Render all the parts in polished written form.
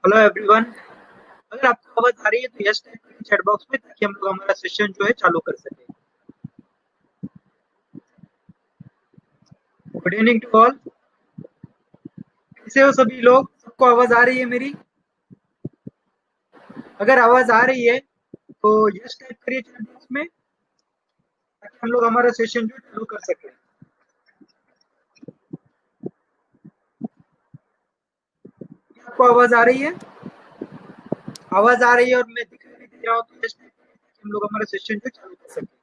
Hello everyone. अगर आपको आवाज आ रही है तो यस टाइप करिए चैट बॉक्स में ताकि हम लोग हमारा सेशन जो है चालू कर सके। Good evening to all. कैसे हो सभी लोग? सबको आवाज आ रही है मेरी? अगर आवाज आ रही है तो यस टाइप करिए चैट बॉक्स में ताकि हम लोग हमारा सेशन जो है चालू कर सके। आपको आवाज आ रही है? आवाज आ रही है और मैं दिखाई नहीं दे रहा हूँ तो यस टाइप करिए ताकि हम लोग हमारा सेशन जो है चालू कर सके।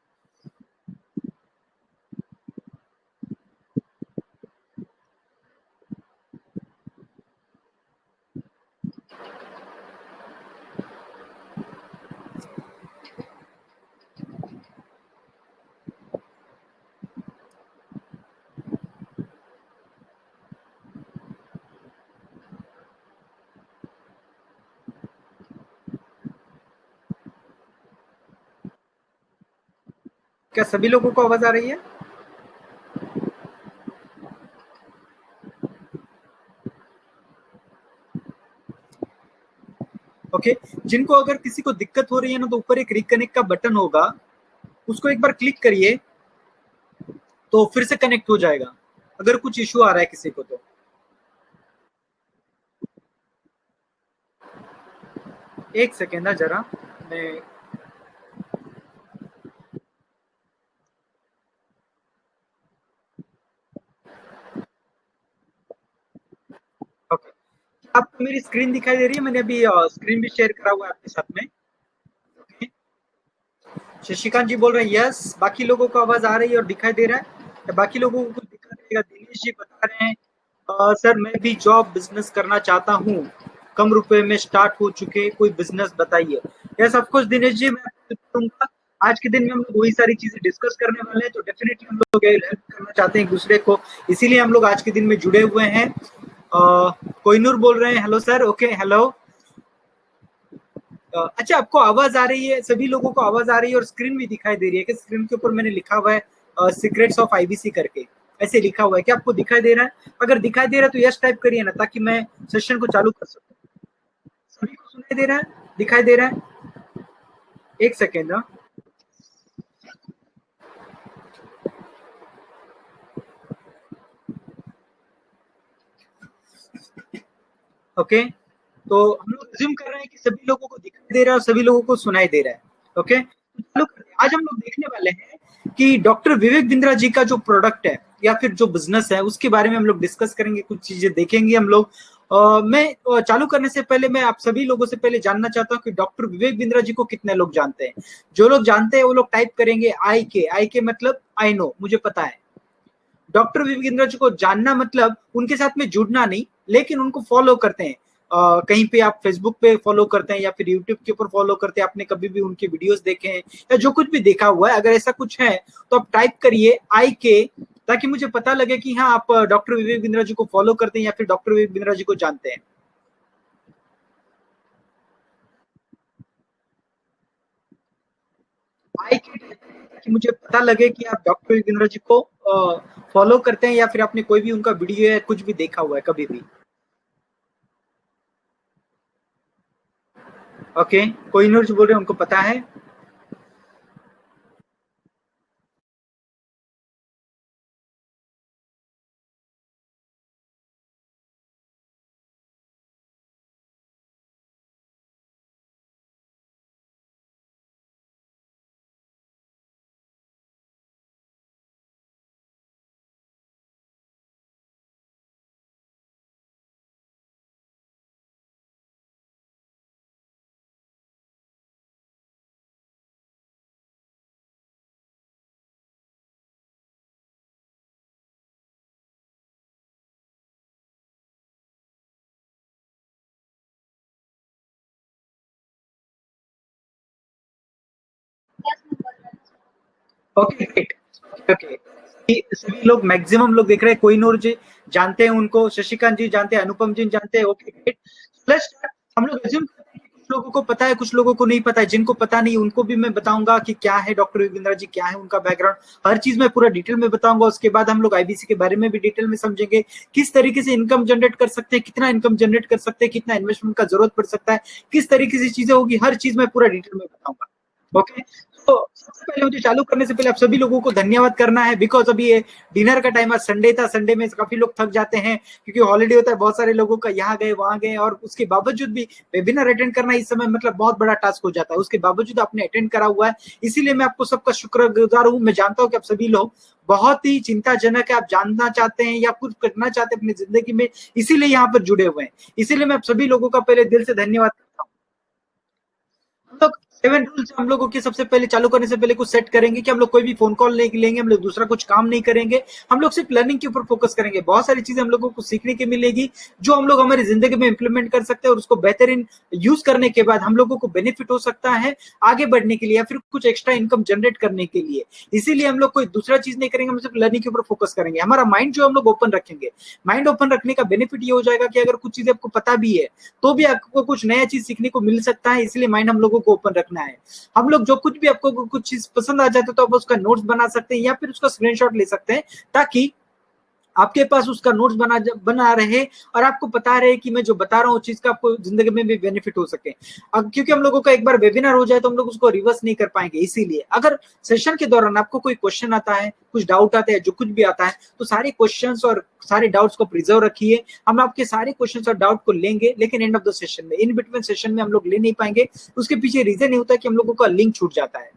क्या सभी लोगों को आवाज आ रही है? ओके। जिनको अगर किसी को दिक्कत हो रही है ना तो ऊपर एक रिकनेक्ट का बटन होगा, उसको एक बार क्लिक करिए तो फिर से कनेक्ट हो जाएगा अगर कुछ इश्यू आ रहा है किसी को तो। एक सेकेंड ना जरा, मैं ओके। आपको मेरी स्क्रीन दिखाई दे रही है? मैंने अभी स्क्रीन भी शेयर करा हुआ है आपके साथ में। ओके। शशिकांत जी बोल रहे हैं यस। बाकी लोगों को आवाज आ रही है और दिखाई दे रहा है या बाकी लोगों को कुछ दिखाई देगा? दिनेश जी बता रहे हैं सर मैं भी जॉब बिजनेस करना चाहता हूँ, कम रुपए में स्टार्ट हो चुके कोई बिजनेस बताइए। Yes of course Dinesh ji, मैं आपको बताऊंगा। आज के दिन में हम लोग वही सारी चीजें डिस्कस करने वाले हैं, तो डेफिनेटली हम लोग हेल्प करना चाहते हैं एक दूसरे को, इसीलिए हम लोग आज के दिन में जुड़े हुए हैं। कोहिनूर बोल रहे हैं हेलो सर। Okay hello. अच्छा, आपको आवाज आ रही है? सभी लोगों को आवाज आ रही है और स्क्रीन भी दिखाई दे रही है कि स्क्रीन के ऊपर मैंने लिखा हुआ है सीक्रेट्स ऑफ आईबीसी करके, ऐसे लिखा हुआ है। क्या आपको दिखाई दे रहा है? अगर दिखाई दे रहा है तो यस टाइप करिए ना ताकि मैं सेशन को चालू कर सकूं। सभी को सुनाई दे रहा है? दिखाई दे रहा है? एक सेकेंड ना। ओके। तो हम लोग रिज्यूम कर रहे हैं कि सभी लोगों को दिखाई दे रहा है और सभी लोगों को सुनाई दे रहा है। ओके, तो चालू करते हैं। आज हम लोग देखने वाले हैं कि डॉक्टर विवेक बिंद्रा जी का जो प्रोडक्ट है या फिर जो बिजनेस है उसके बारे में हम लोग डिस्कस करेंगे, कुछ चीजें देखेंगे हम लोग। मैं चालू करने से पहले मैं आप सभी लोगों से पहले जानना चाहता हूँ कि डॉक्टर विवेक बिंद्रा जी को कितने लोग जानते हैं। जो लोग जानते हैं वो लोग टाइप करेंगे आई के मतलब आई नो, मुझे पता है। डॉक्टर विवेक जी को जानना मतलब उनके साथ में जुड़ना नहीं, लेकिन उनको फॉलो करते हैं। कहीं पे आप फेसबुक पे फॉलो करते हैं या फिर यूट्यूब के ऊपर फॉलो करते हैं, आपने कभी भी उनके वीडियोस देखे हैं या जो कुछ भी देखा हुआ है, अगर ऐसा कुछ है तो आप टाइप करिए आई के, ताकि मुझे पता लगे कि हाँ आप डॉक्टर विवेक बिंद्रा जी को फॉलो करते हैं या फिर डॉक्टर विवेक बिंद्रा जी को जानते हैं। आई के ताकि मुझे पता लगे कि आप डॉक्टर विवेक बिंद्रा जी को फॉलो करते हैं या फिर आपने कोई भी उनका वीडियो या कुछ भी देखा हुआ है कभी भी। ओके, कोई नूर बोल रहे हैं उनको पता है। Okay great. ओके, सभी लोग मैक्सिमम लोग देख रहे हैं, कोहिनूर जी जानते हैं उनको, शशिकांत जी जानते हैं, अनुपम जी जानते हैं। Okay great. प्लस हम लोग रिज्यूम करते हैं कुछ लोगों को पता है, कुछ लोगों को नहीं पता है। जिनको पता नहीं उनको भी मैं बताऊंगा कि क्या है डॉक्टर विवेक बिंद्रा जी, क्या है उनका बैकग्राउंड, हर चीज मैं पूरा डिटेल में बताऊंगा। उसके बाद हम लोग आईबीसी के बारे में भी डिटेल में समझेंगे, किस तरीके से इनकम जनरेट कर सकते हैं, कितना इनकम जनरेट कर सकते हैं, कितना इन्वेस्टमेंट का जरूरत पड़ सकता है, किस तरीके से चीजें होगी, हर चीज मैं पूरा डिटेल में बताऊंगा। ओके, तो सबसे पहले मुझे चालू करने से पहले आप सभी लोगों को धन्यवाद करना है, बिकॉज अभी ये डिनर का टाइम, आज संडे था, संडे में काफी लोग थक जाते हैं क्योंकि हॉलीडे होता है, बहुत सारे लोगों का यहाँ गए वहां गए, और उसके बावजूद भी वेबिनार अटेंड करना इस समय मतलब बहुत बड़ा टास्क हो जाता है। उसके बावजूद आपने अटेंड करा हुआ है, इसीलिए मैं आपको सबका शुक्रगुजार हूँ। मैं जानता हूँ कि आप सभी लोग बहुत ही चिंताजनक है, आप जानना चाहते हैं या कुछ करना चाहते हैं अपनी जिंदगी में, इसीलिए यहाँ पर जुड़े हुए हैं। इसीलिए मैं आप सभी लोगों का पहले दिल से धन्यवाद करता हूँ। हम लोग 7 रूल्स हम लोगों के सबसे पहले चालू करने से पहले कुछ सेट करेंगे कि हम लोग कोई भी फोन कॉल नहीं लेंगे, हम लोग दूसरा कुछ काम नहीं करेंगे, हम लोग सिर्फ लर्निंग के ऊपर फोकस करेंगे। बहुत सारी चीजें हम लोगों को सीखने की मिलेगी जो हम लोग हमारी जिंदगी में इंप्लीमेंट कर सकते हैं, और उसको बेहतरीन यूज करने के बाद हम लोगों को बेनिफिट हो सकता है आगे बढ़ने के लिए या फिर कुछ एक्स्ट्रा इनकम जनरेट करने के लिए। इसीलिए हम लोग कोई दूसरा चीज नहीं करेंगे, हम सिर्फ लर्निंग के ऊपर फोकस करेंगे। हमारा माइंड जो हम लोग ओपन रखेंगे, माइंड ओपन रखने का बेनिफिट ये हो जाएगा कि अगर कुछ चीजें आपको पता भी है तो भी आपको कुछ नया चीज सीखने को मिल सकता है। इसलिए माइंड हम लोगों को ओपन रखना है। हम लोग जो कुछ भी आपको कुछ चीज पसंद आ जाता है तो आप उसका नोट्स बना सकते हैं या फिर उसका स्क्रीनशॉट ले सकते हैं, ताकि आपके पास उसका नोट्स बना रहे और आपको पता रहे कि मैं जो बता रहा हूँ चीज का आपको जिंदगी में भी बेनिफिट हो सके। अब क्योंकि हम लोगों का एक बार वेबिनार हो जाए तो हम लोग उसको रिवर्स नहीं कर पाएंगे, इसीलिए अगर सेशन के दौरान आपको कोई क्वेश्चन आता है, कुछ डाउट आता है, जो कुछ भी आता है, तो सारे क्वेश्चंस और सारे डाउट्स को प्रिजर्व रखिए। हम आपके सारे क्वेश्चंस और डाउट को लेंगे, लेकिन एंड ऑफ द सेशन में, इन बिटवीन सेशन में हम लोग ले नहीं पाएंगे। उसके पीछे रीजन ये होता है कि हम लोगों का लिंक छूट जाता है।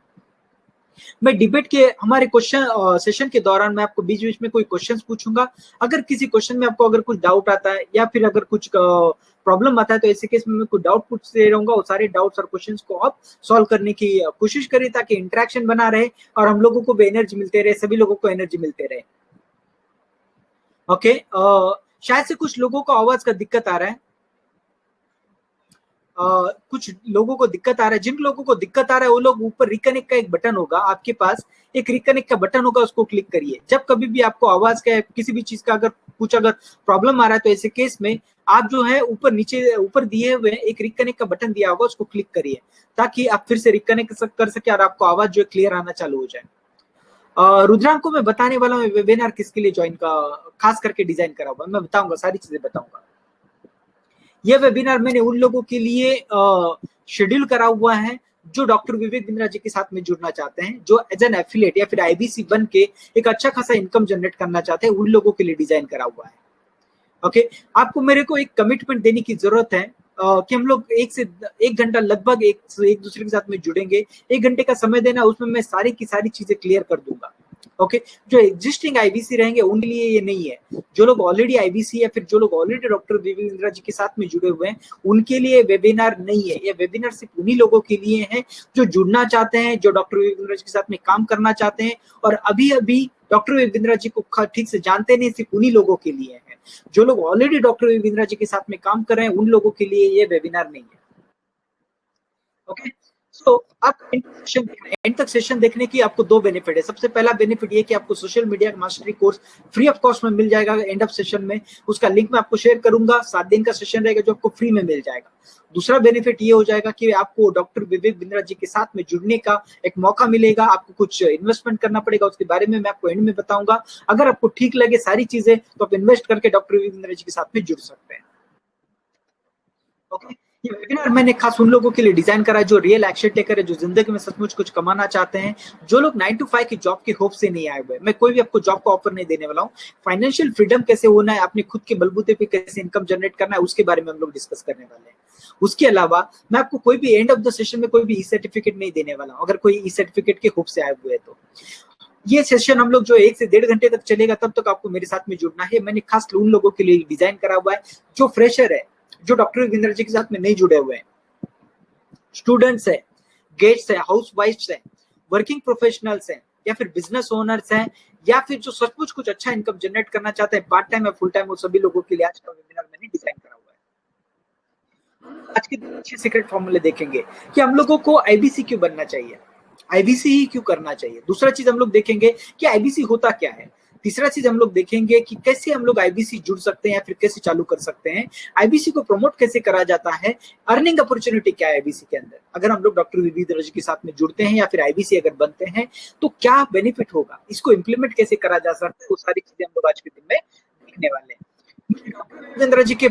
मैं डिबेट के हमारे क्वेश्चन सेशन के दौरान मैं आपको बीच बीच में कोई क्वेश्चंस पूछूंगा। अगर किसी क्वेश्चन में आपको अगर कुछ डाउट आता है या फिर अगर कुछ प्रॉब्लम आता है तो ऐसे केस में मैं कुछ डाउट पूछते रहूंगा, और सारे डाउट्स और क्वेश्चंस को आप सॉल्व करने की कोशिश करिए, ताकि इंटरेक्शन बना रहे और हम लोगों को भी एनर्जी मिलते रहे, सभी लोगों को एनर्जी मिलते रहे। ओके, शायद से कुछ लोगों को आवाज का दिक्कत आ रहा है, कुछ लोगों को दिक्कत आ रहा है। जिन लोगों को दिक्कत आ रहा है वो लोग ऊपर रिकनेक्ट का एक बटन होगा आपके पास, एक रिकनेक्ट का बटन होगा, उसको क्लिक करिए। जब कभी भी आपको आवाज का किसी भी चीज का अगर प्रॉब्लम आ रहा है तो ऐसे केस में आप जो है ऊपर नीचे ऊपर दिए हुए एक रिकनेक्ट का बटन दिया होगा, उसको क्लिक करिए ताकि आप फिर से रिकनेक्ट कर सके और आपको आवाज जो है क्लियर आना चालू हो जाए। रुद्रांक को मैं बताने वाला हूँ वेबिनार किसके लिए ज्वाइन का खास करके डिजाइन करा हुआ, मैं बताऊंगा, सारी चीजें बताऊंगा। यह वेबिनार मैंने उन लोगों के लिए शेड्यूल करा हुआ है जो डॉक्टर विवेक बिंद्रा जी के साथ में जुड़ना चाहते हैं, जो एज एन एफिलिएट या फिर आईबीसी बन के एक अच्छा खासा इनकम जनरेट करना चाहते हैं, उन लोगों के लिए डिजाइन करा हुआ है। ओके, आपको मेरे को एक कमिटमेंट देने की जरूरत है कि हम लोग 1 घंटा लगभग एक दूसरे के साथ में जुड़ेंगे। 1 घंटे का समय देना, उसमें मैं सारी की सारी चीजें क्लियर कर दूंगा। ओके, जो एग्जिस्टिंग आईबीसी रहेंगे उनके लिए ये नहीं है। जो लोग ऑलरेडी आईबीसी या फिर जो लोग ऑलरेडी डॉक्टर विवेक बिंद्रा जी के साथ में जुड़े हुए हैं उनके लिए वेबिनार नहीं है। ये वेबिनार सिर्फ उन्हीं लोगों के लिए है जो जुड़ना चाहते हैं, जो डॉक्टर विवेक बिंद्रा जी के साथ में काम करना चाहते हैं और अभी अभी डॉक्टर विवेक बिंद्रा जी को ठीक से जानते नहीं, सिर्फ उन्हीं लोगों के लिए है। जो लोग ऑलरेडी डॉक्टर विवेक बिंद्रा जी के साथ में काम कर रहे हैं उन लोगों के लिए ये वेबिनार नहीं है। ओके, तो आप एंड तक सेशन देखने की आपको 2 बेनिफिट है। सबसे पहला बेनिफिट ये कि आपको social media mastery course free of cost में मिल जाएगा एंड ऑफ सेशन में। उसका लिंक मैं आपको शेयर करूंगा। 7 दिन का सेशन रहेगा जो आपको फ्री में मिल जाएगा। दूसरा बेनिफिट ये हो जाएगा कि आपको डॉक्टर विवेक बिंद्रा जी के साथ में जुड़ने का एक मौका मिलेगा। आपको कुछ इन्वेस्टमेंट करना पड़ेगा, उसके बारे में मैं आपको एंड में बताऊंगा। अगर आपको ठीक लगे सारी चीजें तो आप इन्वेस्ट करके डॉक्टर विवेक बिंद्रा जी के साथ में जुड़ सकते हैं। ओके, ये वेबिनार मैंने खास उन लोगों के लिए डिजाइन करा है जो रियल एक्शन टेकर है, जो जिंदगी में सचमुच कुछ कमाना चाहते हैं, जो लोग 9 to 5 की जॉब के होप से नहीं आए हुए। मैं कोई भी आपको जॉब का ऑफर नहीं देने वाला हूँ। फाइनेंशियल फ्रीडम कैसे होना है, अपने खुद के बलबूते पे कैसे इनकम जनरेट करना है, उसके बारे में हम लोग डिस्कस करने वाले हैं। उसके अलावा मैं आपको कोई भी एंड ऑफ द सेशन में कोई भी ई सर्टिफिकेट नहीं देने वाला हूँ, अगर कोई ई सर्टिफिकेट के होप से आए हुए है तो। ये सेशन हम लोग जो 1 से 1.5 घंटे तक चलेगा, तब तक आपको मेरे साथ में जुड़ना है। मैंने खास उन लोगों के लिए डिजाइन करा हुआ है जो फ्रेशर है, जो डॉक्टर विवेक बिंद्रा जी के साथ में नहीं जुड़े हुए हैं, स्टूडेंट्स है, गेट्स है, हाउस वाइफ्स है, वर्किंग प्रोफेशनल्स है, या फिर बिजनेस ओनर्स हैं, या फिर जो सचमुच कुछ अच्छा इनकम जनरेट करना चाहते हैं पार्ट टाइम या फुल टाइम, वो सभी लोगों के लिए आज का वेबिनार मैंने डिजाइन करा हुआ है। आज के 2 अच्छे सीक्रेट फॉर्मूले देखेंगे कि हम लोगों को आईबीसी क्यों बनना चाहिए, आईबीसी ही क्यों करना चाहिए। दूसरा चीज हम लोग देखेंगे कि आईबीसी होता क्या है। तीसरा चीज हम लोग देखेंगे कि कैसे हम लोग आईबीसी जुड़ सकते हैं या फिर कैसे चालू कर सकते हैं, आईबीसी को प्रमोट कैसे करा जाता है, अर्निंग अपॉर्चुनिटी क्या है आईबीसी के अंदर, अगर हम लोग डॉक्टर विवेक बिंद्रा जी के साथ में जुड़ते हैं या फिर आईबीसी अगर बनते हैं तो क्या बेनिफिट होगा, इसको इंप्लीमेंट कैसे करा जा सकता है, वो सारी चीजें हम लोग आज के दिन में देखने वाले हैं। डॉक्टर जी के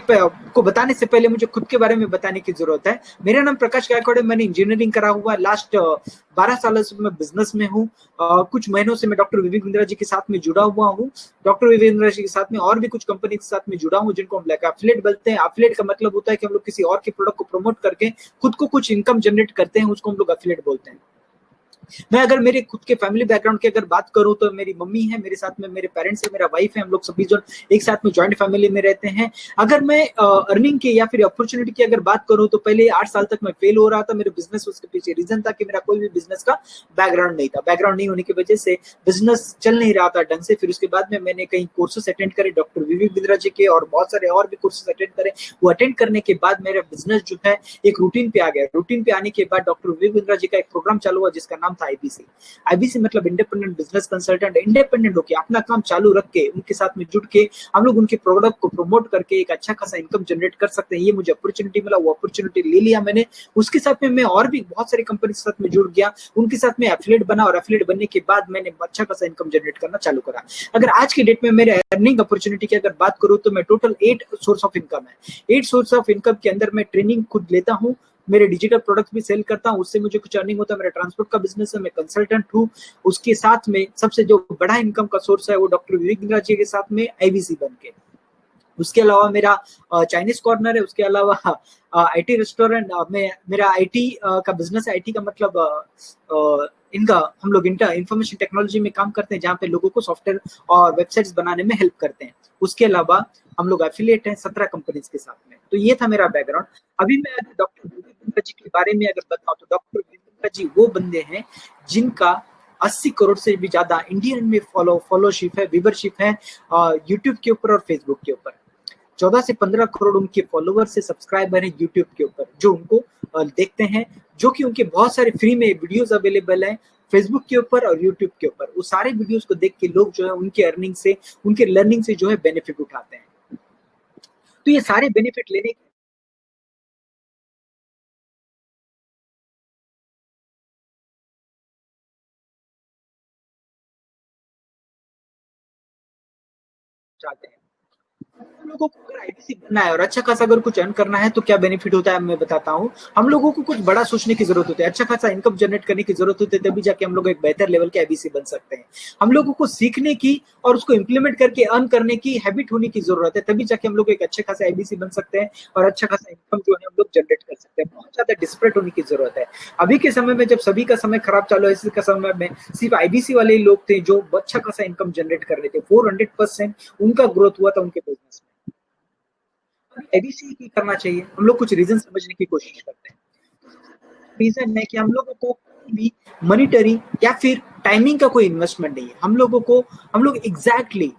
को बताने से पहले मुझे खुद के बारे में बताने की जरूरत है। मेरा नाम प्रकाश गायकवाड़ है, मैंने इंजीनियरिंग करा हुआ है, लास्ट 12 सालों से मैं बिजनेस में हूँ। कुछ महीनों से मैं डॉक्टर विवेक बिंद्रा जी के साथ में जुड़ा हुआ हूँ। डॉक्टर विवेक बिंद्रा जी के साथ में और भी कुछ कंपनी के साथ में जुड़ा हूँ जिनको हम लाइक एफिलिएट बोलते हैं। एफिलिएट का मतलब होता है कि हम लोग किसी और के प्रोडक्ट को प्रमोट करके खुद को कुछ इनकम जनरेट करते हैं, उसको हम लोग एफिलिएट बोलते हैं। मैं अगर मेरे खुद के फैमिली बैकग्राउंड की अगर बात करूं तो मेरी मम्मी है, मेरे साथ में मेरे पेरेंट्स है, मेरा वाइफ है, हम लोग सभी जो एक साथ में जॉइंट फैमिली में रहते हैं। अगर मैं अर्निंग की या फिर अपॉर्चुनिटी की अगर बात करूं तो पहले 8 साल तक मैं फेल हो रहा था मेरे बिजनेस, उसके पीछे रीजन था कि मेरा कोई भी बिजनेस का बैकग्राउंड नहीं था। बैकग्राउंड नहीं होने की वजह से बिजनेस चल नहीं रहा था ढंग से। फिर उसके बाद में मैंने कई कोर्सेस अटेंड करे डॉक्टर विवेक बिंद्रा जी के, और बहुत सारे और भी कोर्सेस अटेंड करे। वो अटेंड करने के बाद मेरा बिजनेस जो है एक रूटीन पे आ गया। रूटीन पे आने के बाद डॉक्टर विवेक बिंद्रा जी का एक प्रोग्राम चालू हुआ जिसका नाम था आईबीसी। आईबीसी मतलब इंडिपेंडेंट बिजनेस कंसल्टेंट। इंडिपेंडेंट होके अपना काम चालू रख के उनके साथ में जुड़ के हम लोग उनके प्रोडक्ट को प्रमोट करके एक अच्छा खासा इनकम जनरेट कर सकते हैं। ये मुझे अपॉर्चुनिटी मिला, वो अपॉर्चुनिटी ले लिया मैंने। उसके साथ में मैं और भी बहुत सारी कंपनी के साथ में जुड़ गया, उनके साथ में एफिलिएट बना, और एफिलिएट बनने के बाद मैंने अच्छा खासा इनकम जनरेट करना चालू करा। अगर आज के डेट में मेरे अर्निंग अपॉर्चुनिटी की अगर बात करूं तो मैं टोटल 8 सोर्स ऑफ इनकम है। 8 सोर्स ऑफ इनकम के अंदर मैं ट्रेनिंग खुद लेता हूं, मेरे डिजिटल प्रोडक्ट भी सेल करता हूं, उससे मुझे कुछ अर्निंग होता है। मेरा ट्रांसपोर्ट का बिजनेस है, मैं कंसल्टेंट हूं। उसके साथ में सबसे जो बड़ा इनकम का सोर्स है वो डॉक्टर विवेक बिंद्रा जी के साथ में आईबीसी बन के। उसके अलावा मेरा चाइनीज कॉर्नर है, उसके अलावा आईटी रेस्टोरेंट में मेरा आईटी का बिजनेस है। आईटी का मतलब इनका हम लोग इंफॉर्मेशन टेक्नोलॉजी में काम करते हैं, जहाँ पे लोगों को सॉफ्टवेयर और वेबसाइट्स बनाने में हेल्प करते हैं। उसके अलावा हम लोग एफिलिएट हैं 17 कंपनीज के साथ में। तो ये था मेरा बैकग्राउंड। अभी मैं अगर डॉक्टर विवेक बिंद्रा जी के बारे में अगर बताऊं तो डॉक्टर विवेक बिंद्रा जी वो बंदे हैं जिनका 80 करोड़ से भी ज्यादा इंडियन में फॉलोशिप है, व्यूवरशिप है यूट्यूब के ऊपर और फेसबुक के ऊपर। 14 से 15 करोड़ उनके फॉलोअर्स से सब्सक्राइबर हैं यूट्यूब के ऊपर, जो उनको देखते हैं, जो कि उनके बहुत सारे फ्री में वीडियोस अवेलेबल हैं फेसबुक के ऊपर और यूट्यूब के ऊपर। वो सारे वीडियोस को देख के लोग जो है उनके अर्निंग से, उनके लर्निंग से जो है बेनिफिट उठाते हैं। तो ये सारे बेनिफिट लेने चाहते हैं। हम लोगों को अगर आईबीसी बनना है और अच्छा खासा अगर कुछ अर्न करना है तो क्या बेनिफिट होता है मैं बताता हूँ। हम लोगों को कुछ बड़ा सोचने की जरूरत होती है, अच्छा खासा इनकम जनरेट करने की जरूरत होती है, तभी जाके हम लोग एक बेहतर लेवल के आईबीसी बन सकते हैं। हम लोगों को सीखने की और उसको इंप्लीमेंट करके अर्न करने की हैबिट होने की जरूरत है, तभी जाके हम लोग एक अच्छे खासे आईबीसी बन सकते हैं और अच्छा खासा इनकम जो है हम लोग जनरेट कर सकते हैं। बहुत ज्यादा डिस्परेट होने की जरूरत है। अभी के समय में जब सभी का समय खराब चालू है, इसी का समय में सिर्फ आईबीसी वाले ही लोग थे जो अच्छा खासा इनकम जनरेट कर रहे थे। 400% उनका ग्रोथ हुआ था उनके बिजनेस में। एबीसी की करना चाहिए, हम लोग कुछ रीजन समझने की कोशिश करते हैं। रीजन है कि हम लोगों को भी मॉनिटरी या फिर टाइमिंग का कोई इन्वेस्टमेंट नहीं है। हम लोग एग्जैक्टली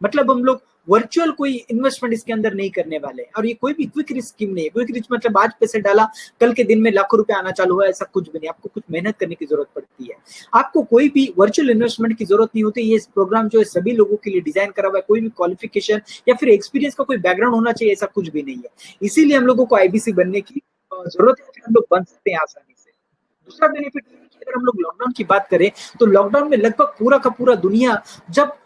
मतलब हम लोग वर्चुअल कोई इन्वेस्टमेंट इसके अंदर नहीं करने वाले, और ये कोई भी क्विक रिस्क स्कीम नहीं है। क्विक रिस्क मतलब आज पैसे डाला कल के दिन में लाखों रुपए आना चालू हुआ, ऐसा कुछ भी नहीं। आपको कुछ मेहनत करने की जरूरत पड़ती है, आपको कोई भी वर्चुअल इन्वेस्टमेंट की जरूरत नहीं होती। ये प्रोग्राम जो है सभी लोगों के लिए डिजाइन करा हुआ है, कोई भी क्वालिफिकेशन या फिर एक्सपीरियंस का कोई बैकग्राउंड होना चाहिए ऐसा कुछ भी नहीं है। इसीलिए हम लोगों को आईबीसी बनने की जरूरत है, फिर हम लोग बन सकते हैं आसानी से। दूसरा बेनिफिट अगर हम लोग लॉकडाउन की बात करें तो लॉकडाउन में लगभग पूरा का पूरा दुनिया जब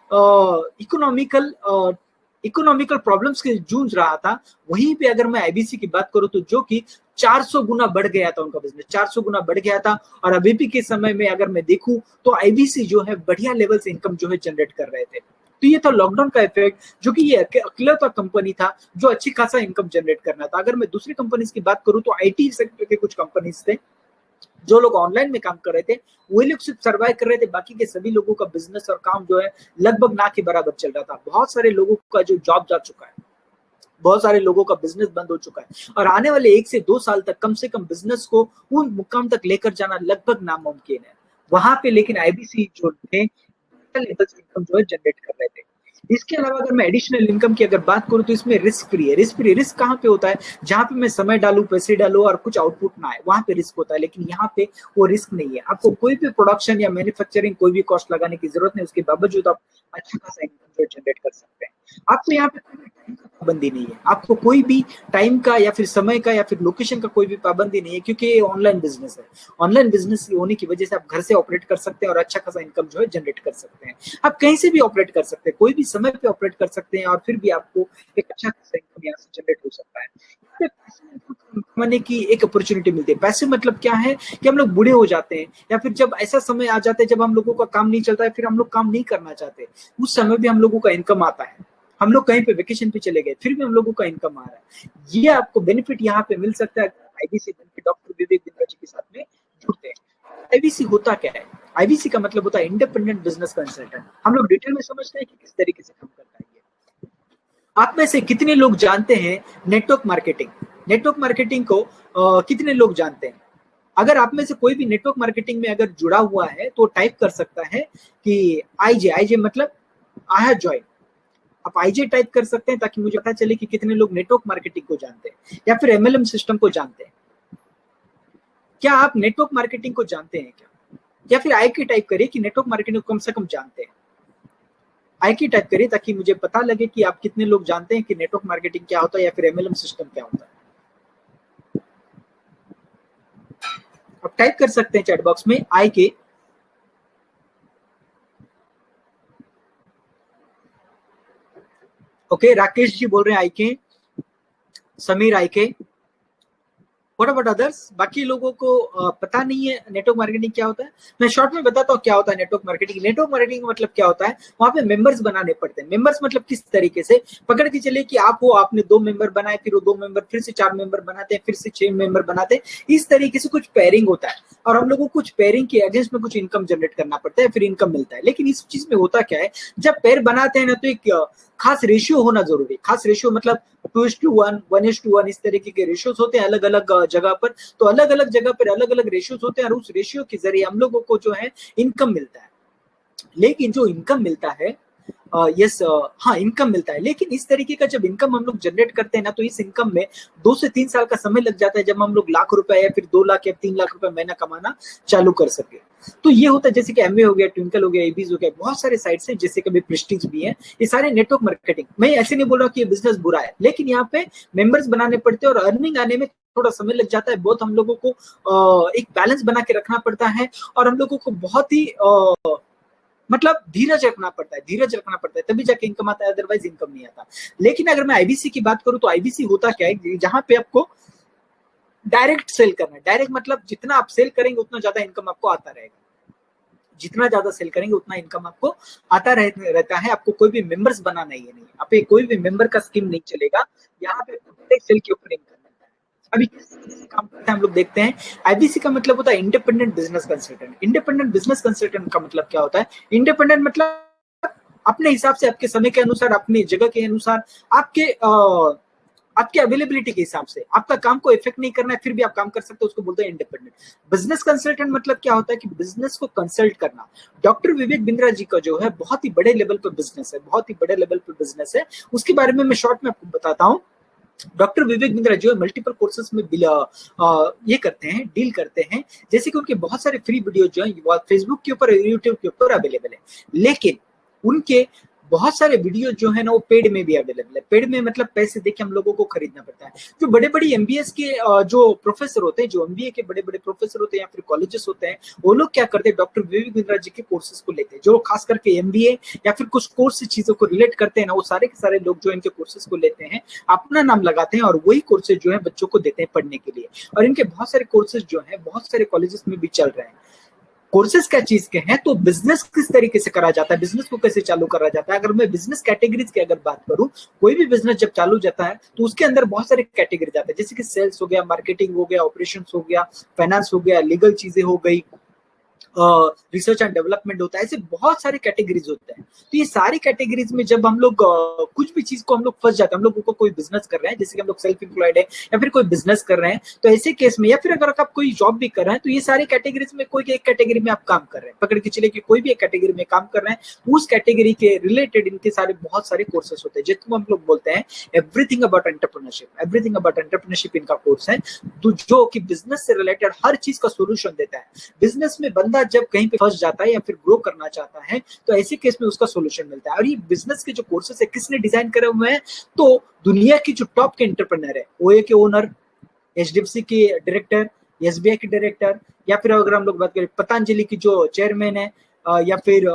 इकोनॉमिकल प्रॉब्लम्स के जूझ रहा था, वहीं पे अगर मैं आईबीसी की बात करूं तो जो कि 400 गुना बढ़ गया था उनका बिजनेस, 400 गुना बढ़ गया था। और अभी भी के समय में अगर मैं देखूं तो आईबीसी जो है बढ़िया लेवल से इनकम जो है जनरेट कर रहे थे। तो ये था लॉकडाउन का इफेक्ट, जो कि ये अकेला कंपनी था जो अच्छी खासा इनकम जनरेट करना था। अगर मैं दूसरी कंपनीज की बात करूं तो आईटी सेक्टर के कुछ कंपनीज थे जो लोग ऑनलाइन में काम कर रहे थे, वही लोग सिर्फ सर्वाइव कर रहे थे। बाकी के सभी लोगों का बिजनेस और काम जो है लगभग ना के बराबर चल रहा था। बहुत सारे लोगों का जो जॉब जा चुका है, बहुत सारे लोगों का बिजनेस बंद हो चुका है, और आने वाले 1 से 2 साल तक कम से कम बिजनेस को उन मुकाम तक लेकर जाना लगभग नामुमकिन है। वहां पे लेकिन आईबीसी जो थे इनकम जो है जनरेट कर रहे थे। इसके अलावा अगर मैं एडिशनल इनकम की अगर बात करूं तो इसमें रिस्क फ्री है। रिस्क कहाँ पे होता है? जहां पे मैं समय डालूं, पैसे डालूं और कुछ आउटपुट ना आए, वहां पे रिस्क होता है। लेकिन यहाँ पे वो रिस्क नहीं है। आपको कोई भी प्रोडक्शन या मैन्युफैक्चरिंग कोई भी कॉस्ट लगाने की जरूरत नहीं, उसके बावजूद आप अच्छा खासा इनकम जनरेट कर सकते हैं। आपको यहाँ पे टाइम का पाबंदी नहीं है, आपको कोई भी टाइम का या फिर समय का या फिर लोकेशन का कोई भी पाबंदी नहीं है, क्योंकि ये ऑनलाइन बिजनेस है। ऑनलाइन बिजनेस होने की वजह से आप घर से ऑपरेट कर सकते हैं और अच्छा खासा इनकम जो है जनरेट कर सकते हैं। आप कहीं से भी ऑपरेट कर सकते हैं, कोई भी समय पे ऑपरेट कर सकते हैं और फिर भी आपको एक अच्छा खासा इनकम यहाँ से जनरेट हो सकता है। कमाने की एक अपॉर्चुनिटी मिलती है। पैसे मतलब क्या है कि हम लोग बूढ़े हो जाते हैं या फिर जब ऐसा समय आ जाता है जब हम लोगों का काम नहीं चलता है, फिर हम लोग काम नहीं करना चाहते, उस समय भी हम लोगों का इनकम आता है। हम लोग कहीं पे वेकेशन पे चले गए, फिर भी हम लोगों का इनकम आ रहा है। ये आपको बेनिफिट यहाँ पे मिल सकता है आईबीसी डॉक्टर विवेक बिंद्रा जी के साथ में जुड़ते हैं। आईबीसी होता क्या है? आईबीसी का मतलब होता है इंडिपेंडेंट बिजनेस कंसल्टेंट। हम लोग डिटेल में समझते हैं कि किस तरीके से काम करता है। आप में से कितने लोग जानते हैं नेटवर्क मार्केटिंग? नेटवर्क मार्केटिंग को कितने लोग जानते हैं? अगर आप में से कोई भी नेटवर्क मार्केटिंग में अगर जुड़ा हुआ है तो टाइप कर सकता है कि आईजे मतलब आई हैव जॉइन। आप आईजे टाइप कर सकते हैं ताकि मुझे पता चले कि कितने लोग नेटवर्क मार्केटिंग को जानते हैं या फिर एमएलएम सिस्टम को जानते हैं। क्या आप नेटवर्क मार्केटिंग को जानते हैं क्या? या फिर आई के टाइप करिए कि नेटवर्क मार्केटिंग को कम से कम जानते हैं। आई की टाइप करिए ताकि मुझे पता लगे कि आप कितने लोग जानते हैं कि नेटवर्क मार्केटिंग क्या होता है या फिर एमएलएम सिस्टम क्या होता है। आप टाइप कर सकते हैं चैट बॉक्स में आई के। ओके, राकेश जी बोल रहे हैं आई के, समीर आई के। What about others? बाकी लोगों को पता नहीं है नेटवर्क मार्केटिंग क्या होता है। मैं शॉर्ट में बताता हूँ क्या होता है नेटवर्क मार्केटिंग। नेटवर्क मार्केटिंग का मतलब क्या होता है? वहां पे मेंबर्स बनाने पड़ते हैं। मेंबर्स मतलब किस तरीके से? पकड़ के चलिए कि आप हो, आपने 2 मेंबर बनाए, फिर वो 2 मेंबर फिर से 4 मेंबर बनाते हैं, फिर से 6 मेंबर बनाते हैं। इस तरीके से कुछ पेयरिंग होता है और हम लोगों को कुछ पेयरिंग के अगेंस्ट में कुछ इनकम जनरेट करना पड़ता है, फिर इनकम मिलता है। लेकिन इस चीज में होता क्या है, जब पेयर बनाते हैं ना तो एक खास रेशियो होना जरूरी है। खास रेशियो मतलब 2:1, 1:1 इस तरीके के रेशियोज होते हैं अलग अलग जगह पर। तो अलग अलग जगह पर अलग अलग रेशियोज होते हैं और उस रेशियो के जरिए हम लोगों को जो है इनकम मिलता है। लेकिन जो इनकम मिलता है हाँ इनकम मिलता है, लेकिन इस तरीके का जब इनकम हम लोग जनरेट करते हैं ना तो इस इनकम में 2 से 3 साल का समय लग जाता है जब हम लोग लाख रुपए या फिर 2 लाख या 3 लाख रुपए महीना कमाना चालू कर सके। तो ये होता है जैसे कि एमवे हो गया, ट्विंकल हो गया, एबीज हो गया, बहुत सारे साइट्स हैं जैसे कभी प्रेस्टीज भी है। ये सारे नेटवर्क मार्केटिंग। मैं ऐसे नहीं बोल रहा कि ये बिजनेस बुरा है, लेकिन यहाँ पे मेंबर्स बनाने पड़ते हैं और अर्निंग आने में थोड़ा समय लग जाता है। बहुत हम लोगों को एक बैलेंस बना के रखना पड़ता है और हम लोगों को बहुत ही मतलब धीरज रखना पड़ता है, धीरज रखना पड़ता है, तभी जाके इनकम आता है, अदरवाइज इनकम नहीं आता। लेकिन अगर मैं आईबीसी की बात करूं तो आईबीसी होता क्या है, जहां पे आपको डायरेक्ट सेल करना है। डायरेक्ट मतलब जितना आप सेल करेंगे उतना ज्यादा इनकम आपको आता रहेगा। जितना ज्यादा सेल करेंगे उतना इनकम आपको आता रहता है। आपको कोई भी मेंबर्स बनाना ही नहीं, आप कोई भी मेंबर का स्कीम नहीं चलेगा। यहाँ पे सेल के ऊपर इनकम मिलता है। अभी किस काम करते हैं हम लोग देखते हैं। आईबीसी का मतलब होता है independent business consultant. Independent business consultant का मतलब क्या होता है? इंडिपेंडेंट मतलब अपने हिसाब से, आपके समय के अनुसार, अपनी जगह के अनुसार, आपके अवेलेबिलिटी के हिसाब से आपका काम को इफेक्ट नहीं करना है फिर भी आप काम कर सकते हो, उसको बोलते हैं इंडिपेंडेंट। बिजनेस कंसल्टेंट मतलब क्या होता है कि बिजनेस को कंसल्ट करना। डॉक्टर विवेक बिंद्रा जी का जो है बहुत ही बड़े लेवल पर बिजनेस है, बहुत ही बड़े लेवल पर बिजनेस है। उसके बारे में मैं शॉर्ट में आपको बताता हूँ। डॉक्टर विवेक बिंद्रा जो है मल्टीपल कोर्सेज में ये करते हैं, डील करते हैं। जैसे कि उनके बहुत सारे फ्री वीडियो जो है फेसबुक के ऊपर, यूट्यूब के ऊपर अवेलेबल है, लेकिन उनके बहुत सारे वीडियो जो है ना वो पेड में भी अवेलेबल है। पेड में मतलब पैसे देके हम लोगों को खरीदना पड़ता है। जो बड़े बड़े एमबीएस के जो प्रोफेसर होते हैं, जो एमबीए के बड़े बड़े प्रोफेसर होते हैं या फिर कॉलेजेस होते हैं, वो लोग क्या करते हैं, डॉक्टर विवेक बिंद्रा जी के कोर्सेज को लेते हैं। जो खास करके एमबीए या फिर कुछ कोर्स से चीजों को रिलेट करते हैं ना, वो सारे के सारे लोग जो इनके कोर्सेज को लेते हैं, अपना नाम लगाते हैं और वही कोर्सेज जो है बच्चों को देते हैं पढ़ने के लिए। और इनके बहुत सारे कोर्सेज जो है बहुत सारे कॉलेजेस में भी चल रहे हैं। कोर्सेज क्या चीज के हैं, तो बिजनेस किस तरीके से करा जाता है, बिजनेस को कैसे चालू करा जाता है। अगर मैं बिजनेस कैटेगरीज की अगर बात करूं, कोई भी बिजनेस जब चालू जाता है तो उसके अंदर बहुत सारे कैटेगरी जाते हैं, जैसे कि सेल्स हो गया, मार्केटिंग हो गया, ऑपरेशंस हो गया, फाइनेंस हो गया, लीगल चीजें हो गई, रिसर्च एंड डेवलपमेंट होता है, ऐसे बहुत सारे कैटेगरीज होते हैं। तो ये सारी कैटेगरीज में जब हम लोग कुछ भी चीज को हम लोग फंस जाते हैं, हम लोगों को कोई बिजनेस कर रहे हैं, जैसे कि हम लोग सेल्फ एम्प्लॉयड है या फिर कोई बिजनेस कर रहे हैं, तो ऐसे केस में, या फिर अगर आप कोई जॉब भी कर रहे हैं, तो ये सारे कैटेगरीज में कोई एक कैटेगरी में आप काम कर रहे हैं, पकड़ के चले कि कोई भी एक कैटेगरी में काम कर रहे हैं, उस कैटेगरी के रिलेटेड इनके सारे बहुत सारे कोर्सेस होते हैं, जिसको हम लोग बोलते हैं everything about entrepreneurship. Everything about entrepreneurship इनका कोर्स है, तो जो कि बिजनेस से रिलेटेड हर चीज का सोल्यूशन देता है। बिजनेस में बंदा जब कहीं पे फंस जाता है या फिर ग्रो करना चाहता है, तो ऐसे केस में उसका सोल्यूशन मिलता है। और ये बिजनेस के जो कोर्सेस है किसने डिजाइन करे हुए हैं, तो दुनिया की जो टॉप के एंटरप्रेन्योर है, ओए के ओनर, एचडीएफसी के डायरेक्टर, एसबीआई के डायरेक्टर, या फिर अगर हम लोग बात करें पतंजलि की जो चेयरमैन है, या फिर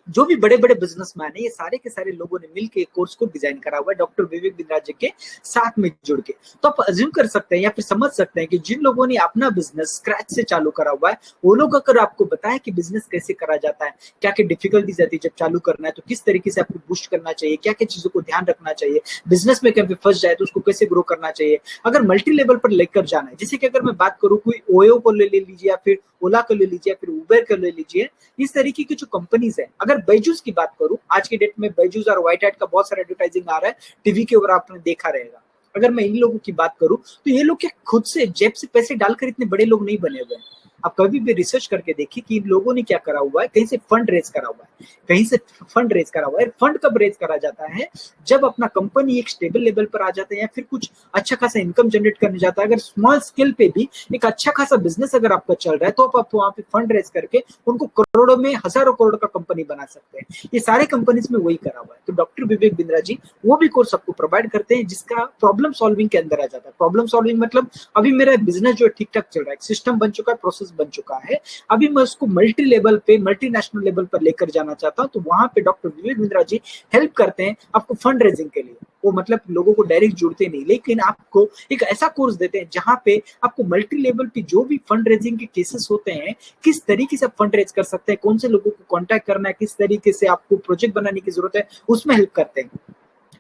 जो भी बड़े बड़े बिजनेसमैन है, ये सारे के सारे लोगों ने मिलकर कोर्स को डिजाइन करा हुआ है डॉक्टर विवेक बिंद्रा जी के साथ में जुड़ के। तो आप अज्यूम कर सकते हैं या फिर समझ सकते हैं कि जिन लोगों ने अपना बिजनेस स्क्रैच से चालू करा हुआ है, वो लोग अगर आपको बताया कि बिजनेस कैसे करा जाता है, क्या क्या डिफिकल्टीज आती है जब चालू करना है, तो किस तरीके से आपको बूस्ट करना चाहिए, क्या क्या चीजों को ध्यान रखना चाहिए, बिजनेस में कहीं फंस जाए तो उसको कैसे ग्रो करना चाहिए, अगर मल्टी लेवल पर लेकर जाना है। जैसे कि अगर मैं बात करूँ कोई ओयो को ले लीजिए, या फिर ओला को ले लीजिए, या फिर उबर को ले लीजिए, इस तरीके की जो कंपनीज है। अगर बैजूस की बात करूं, आज के डेट में बैजूस और व्हाइट हैट का बहुत सारा एडवर्टाइजिंग आ रहा है टीवी के ऊपर, आपने देखा रहेगा। अगर मैं इन लोगों की बात करूं, तो ये लोग क्या खुद से जेब से पैसे डालकर इतने बड़े लोग नहीं बने हुए हैं। आप कभी भी रिसर्च करके देखिए कि इन लोगों ने क्या करा हुआ है, कहीं से फंड रेज करा हुआ है, कहीं से फंड रेज करा हुआ है। फंड कब रेज करा जाता है, जब अपना कंपनी एक स्टेबल लेवल पर आ जाता है, या फिर कुछ अच्छा खासा इनकम जनरेट करने जाता है। अगर स्मॉल स्केल पे भी एक अच्छा खासा बिजनेस अगर आपका चल रहा है, तो आप वहां पे फंड रेज करके उनको करोड़ों में, हजारों करोड़ का कंपनी बना सकते हैं। ये सारे कंपनीज में वही करा हुआ है। तो डॉक्टर विवेक बिंद्रा जी वो भी कोर्स आपको प्रोवाइड करते हैं, जिसका प्रॉब्लम सॉल्विंग के अंदर आ जाता है। प्रॉब्लम सॉल्विंग मतलब अभी मेरा बिजनेस जो है ठीक ठाक चल रहा है, सिस्टम बन चुका है, प्रोसेस बन चुका है, अभी मैं उसको मल्टी लेवल पे, मल्टीनेशनल लेवल पर लेकर जाना चाहता हूं, तो वहां पे डॉक्टर विवेक बिंद्रा जी हेल्प करते हैं आपको फंड रेजिंग के लिए। वो मतलब लोगों को डायरेक्ट जुड़ते नहीं, लेकिन आपको एक ऐसा कोर्स देते हैं जहां पे आपको मल्टी लेवल पे जो भी फंड रेजिंग के केसेस होते हैं, किस तरीके से आप फंड रेज कर सकते हैं, कौन से लोगों को कॉन्टैक्ट करना है, किस तरीके से आपको प्रोजेक्ट बनाने की जरूरत है, उसमें हेल्प करते हैं।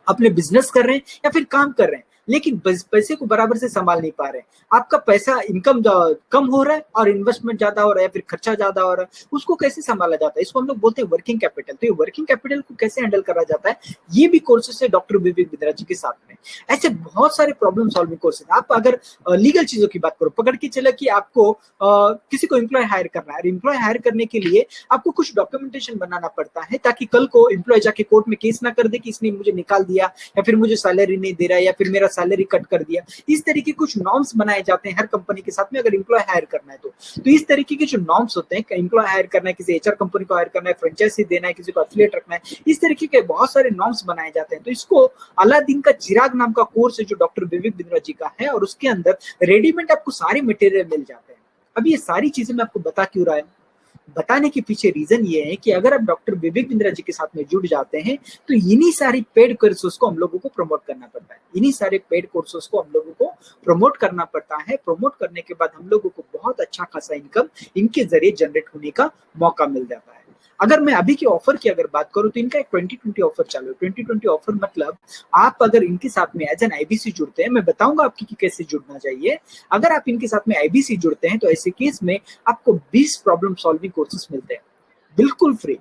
अपने बिजनेस कर रहे हैं या फिर काम कर रहे हैं, लेकिन पैसे को बराबर से संभाल नहीं पा रहे हैं, आपका पैसा इनकम कम हो रहा है और इन्वेस्टमेंट ज्यादा हो रहा है, या फिर खर्चा ज्यादा हो रहा है, उसको कैसे संभाला जाता है, इसको हम लोग बोलते हैं वर्किंग कैपिटल। तो ये वर्किंग कैपिटल को कैसे हैंडल करा जाता है, ये भी कोर्सेस है डॉक्टर विवेक बिंद्रा जी के साथ में। ऐसे बहुत सारे प्रॉब्लम सॉल्विंग कोर्सेज। आप अगर लीगल चीजों की बात करो, पकड़ के चला कि आपको किसी को एम्प्लॉय हायर करना है, एम्प्लॉय हायर करने के लिए आपको कुछ डॉक्यूमेंटेशन बनाना पड़ता है, ताकि कल को एम्प्लॉय जाके कोर्ट में केस ना कर दे कि इसने मुझे निकाल दिया, या फिर मुझे सैलरी नहीं दे रहा है, या फिर मेरा सैलरी कट कर दिया। इस तरीके कुछ नॉर्म्स बनाए जाते हैं हर कंपनी के साथ में, अगर एम्प्लॉय हायर करना है तो इस तरीके के जो नॉर्म्स होते हैं, एम्प्लॉय हायर करना है, किसी एचआर कंपनी को हायर करना है, फ्रेंचाइजी देना है, किसी को एफिलिएट रखना है, इस तरीके के बहुत सारे नॉर्म्स बनाए जाते हैं। तो इसको अलादीन का चिराग नाम का कोर्स है जो डॉक्टर विवेक बिंद्रा जी का है, और उसके अंदर रेडीमेड आपको सारे मटेरियल मिल जाते हैं। अब ये सारी चीजें मैं आपको बता क्यों रहा है, बताने के पीछे रीजन ये है कि अगर आप डॉक्टर विवेक बिंद्रा जी के साथ में जुड़ जाते हैं, तो इन्हीं सारी पेड कोर्सेज को हम लोगों को प्रमोट करना पड़ता है। इन्हीं सारे पेड कोर्सेज को हम लोगों को प्रमोट करना पड़ता है। प्रमोट करने के बाद हम लोगों को बहुत अच्छा खासा इनकम इनके जरिए जनरेट होने का मौका मिल जाता है। अगर मैं अभी की ऑफर की अगर बात करूं, तो इनका एक 2020 ऑफर चालू है। 2020 ऑफर मतलब आप अगर इनके साथ में एज एन आईबीसी जुड़ते हैं, मैं बताऊंगा आपकी कि कैसे जुड़ना चाहिए। अगर आप इनके साथ में आईबीसी जुड़ते हैं, तो ऐसे केस में आपको 20 प्रॉब्लम सॉल्विंग कोर्सेस मिलते हैं बिल्कुल फ्री।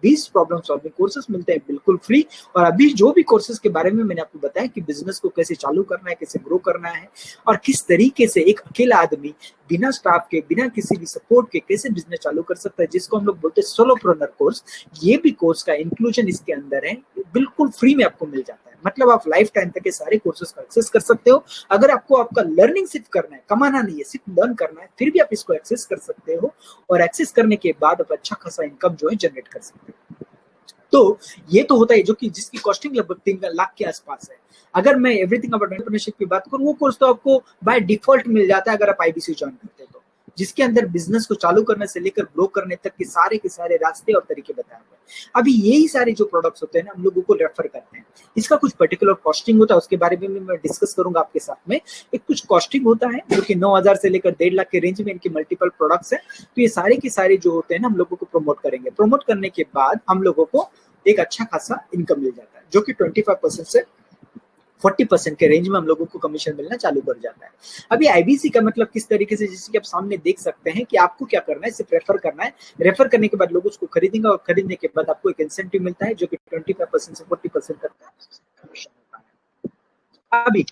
20 प्रॉब्लम सॉल्विंग कोर्सेस मिलते हैं बिल्कुल फ्री। और अभी जो भी कोर्सेज के बारे में मैंने आपको बताया कि बिजनेस को कैसे चालू करना है, कैसे ग्रो करना है, और किस तरीके से एक अकेला आदमी बिना स्टाफ के, बिना किसी भी सपोर्ट के कैसे बिजनेस चालू कर सकता है, जिसको हम लोग बोलते हैं सोलोप्रेन्योर कोर्स, ये भी कोर्स का इंक्लूजन इसके अंदर है, बिल्कुल फ्री में आपको मिल जाता है। मतलब आप लाइफ टाइम तक ये सारे कोर्सेज का एक्सेस कर सकते हो। अगर आपको आपका लर्निंग सिर्फ करना है, कमाना नहीं है, सिर्फ लर्न करना है, फिर भी आप इसको एक्सेस कर सकते हो, और एक्सेस करने के बाद आप अच्छा खासा इनकम जो है जनरेट कर सकते हो। तो ये तो होता है जो कि जिसकी कॉस्टिंग लगभग 3 लाख के आसपास है। अगर मैं एवरीथिंग अबाउट एंटरप्रेन्योरशिप की बात करूं, वो कोर्स तो आपको बाय डिफॉल्ट मिल जाता है अगर आप आईबीसी ज्वाइन करते हैं, तो जिसके अंदर बिजनेस को चालू करने से लेकर ग्रो करने तक के सारे रास्ते और तरीके बताए हुए हैं। अभी यही सारे जो प्रोडक्ट्स होते हैं ना, हम लोगों को रेफर करते हैं। इसका कुछ पर्टिकुलर कॉस्टिंग होता है, उसके बारे में मैं डिस्कस करूंगा आपके साथ में। एक कुछ कॉस्टिंग होता है जो कि 9,000 से लेकर 1.5 लाख के रेंज में इनके मल्टीपल प्रोडक्ट्स है। तो ये सारे के सारे जो होते हैं ना, हम लोगों को प्रमोट करेंगे। प्रमोट करने के बाद हम लोगों को एक अच्छा खासा इनकम मिल जाता है, जो कि 25% से 40% के रेंज में हम लोगों को कमीशन मिलना चालू कर जाता है। अभी आईबीसी का मतलब किस तरीके से, जैसे कि आप सामने देख सकते हैं कि आपको क्या करना है, सिर्फ रेफर करना है। रेफर करने के बाद लोग उसको खरीदेंगे और खरीदने के बाद आपको एक इंसेंटिव मिलता है जो कि 25% से 40% तक का कमीशन होता है। अभी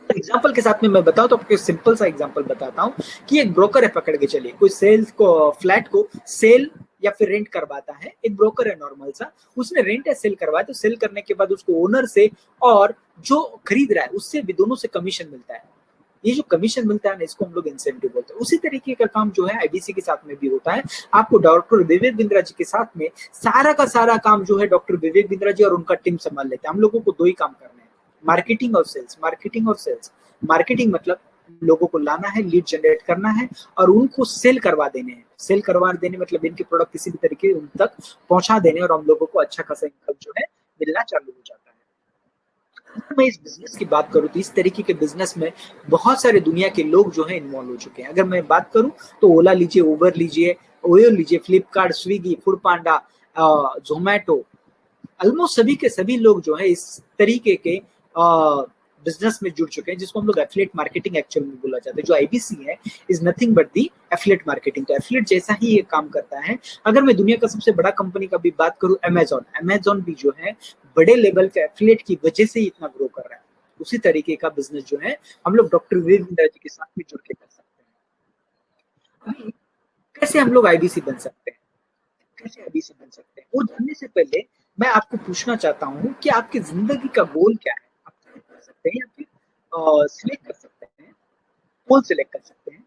एग्जाम्पल के साथ में मैं बताऊं तो आपको सिंपल सा एग्जाम्पल बताता हूं कि एक ब्रोकर है, पकड़ के चलिए, कोई सेल्स को फ्लैट को सेल या फिर रेंट करवाता है। एक ब्रोकर है नॉर्मल सा, उसने रेंट या सेल करवाया, तो सेल करने के बाद उसको ओनर से और जो खरीद रहा है उससे भी, दोनों से कमीशन मिलता है। ये जो कमीशन मिलता है ना, इसको हम लोग इंसेंटिव बोलते हैं। उसी तरीके का काम जो है आईबीसी के साथ में भी होता है। आपको डॉक्टर विवेक बिंद्रा जी के साथ में सारा का सारा काम जो है डॉक्टर विवेक बिंद्रा जी और उनका टीम संभाल लेते हैं। हम लोगों को दो ही काम करना है, मार्केटिंग और सेल्स। मार्केटिंग और सेल्स, मार्केटिंग मतलब लोगों को लाना है, लीड जनरेट करना है और उनको सेल करवा देने हैं। सेल करवा देने मतलब इनके प्रोडक्ट किसी भी तरीके उन तक पहुंचा देने और हम लोगों को अच्छा खासा इनकम जो है मिलना चालू हो जाता है। अगर मैं इस बिजनेस की बात करूं तो इस तरीके के बिजनेस में बहुत सारे दुनिया के लोग जो है इन्वॉल्व हो चुके हैं। अगर मैं बात करूं तो ओला लीजिए, उबर लीजिए, ओयो लीजिए, फ्लिपकार्ट, स्विगी, फूड पांडा, जोमेटो, ऑलमोस्ट सभी के सभी लोग जो है इस तरीके के बिजनेस में जुड़ चुके हैं, जिसको हम लोग एफिलिएट मार्केटिंग एक्चुअल में बोला जाता है। जो आईबीसी है is nothing but the affiliate marketing. तो एफिलिएट जैसा ही ये काम करता है। अगर मैं दुनिया का सबसे बड़ा कंपनी का भी बात करूं, अमेजॉन भी जो है बड़े लेवल के एफिलिएट की वजह से ही इतना ग्रो कर रहा है। उसी तरीके का बिजनेस जो है हम लोग डॉक्टर विवेक बिंद्रा जी के साथ में जुड़ के कर सकते हैं। अभी कैसे हम लोग आईबीसी बन सकते हैं, कैसे आईबीसी बन सकते हैं, वो जानने से पहले मैं आपको पूछना चाहता हूँ कि आपकी जिंदगी का गोल क्या है। आप सिलेक्ट कर सकते हैं या फिर सिलेक्ट कर सकते हैं, गोल सिलेक्ट कर सकते हैं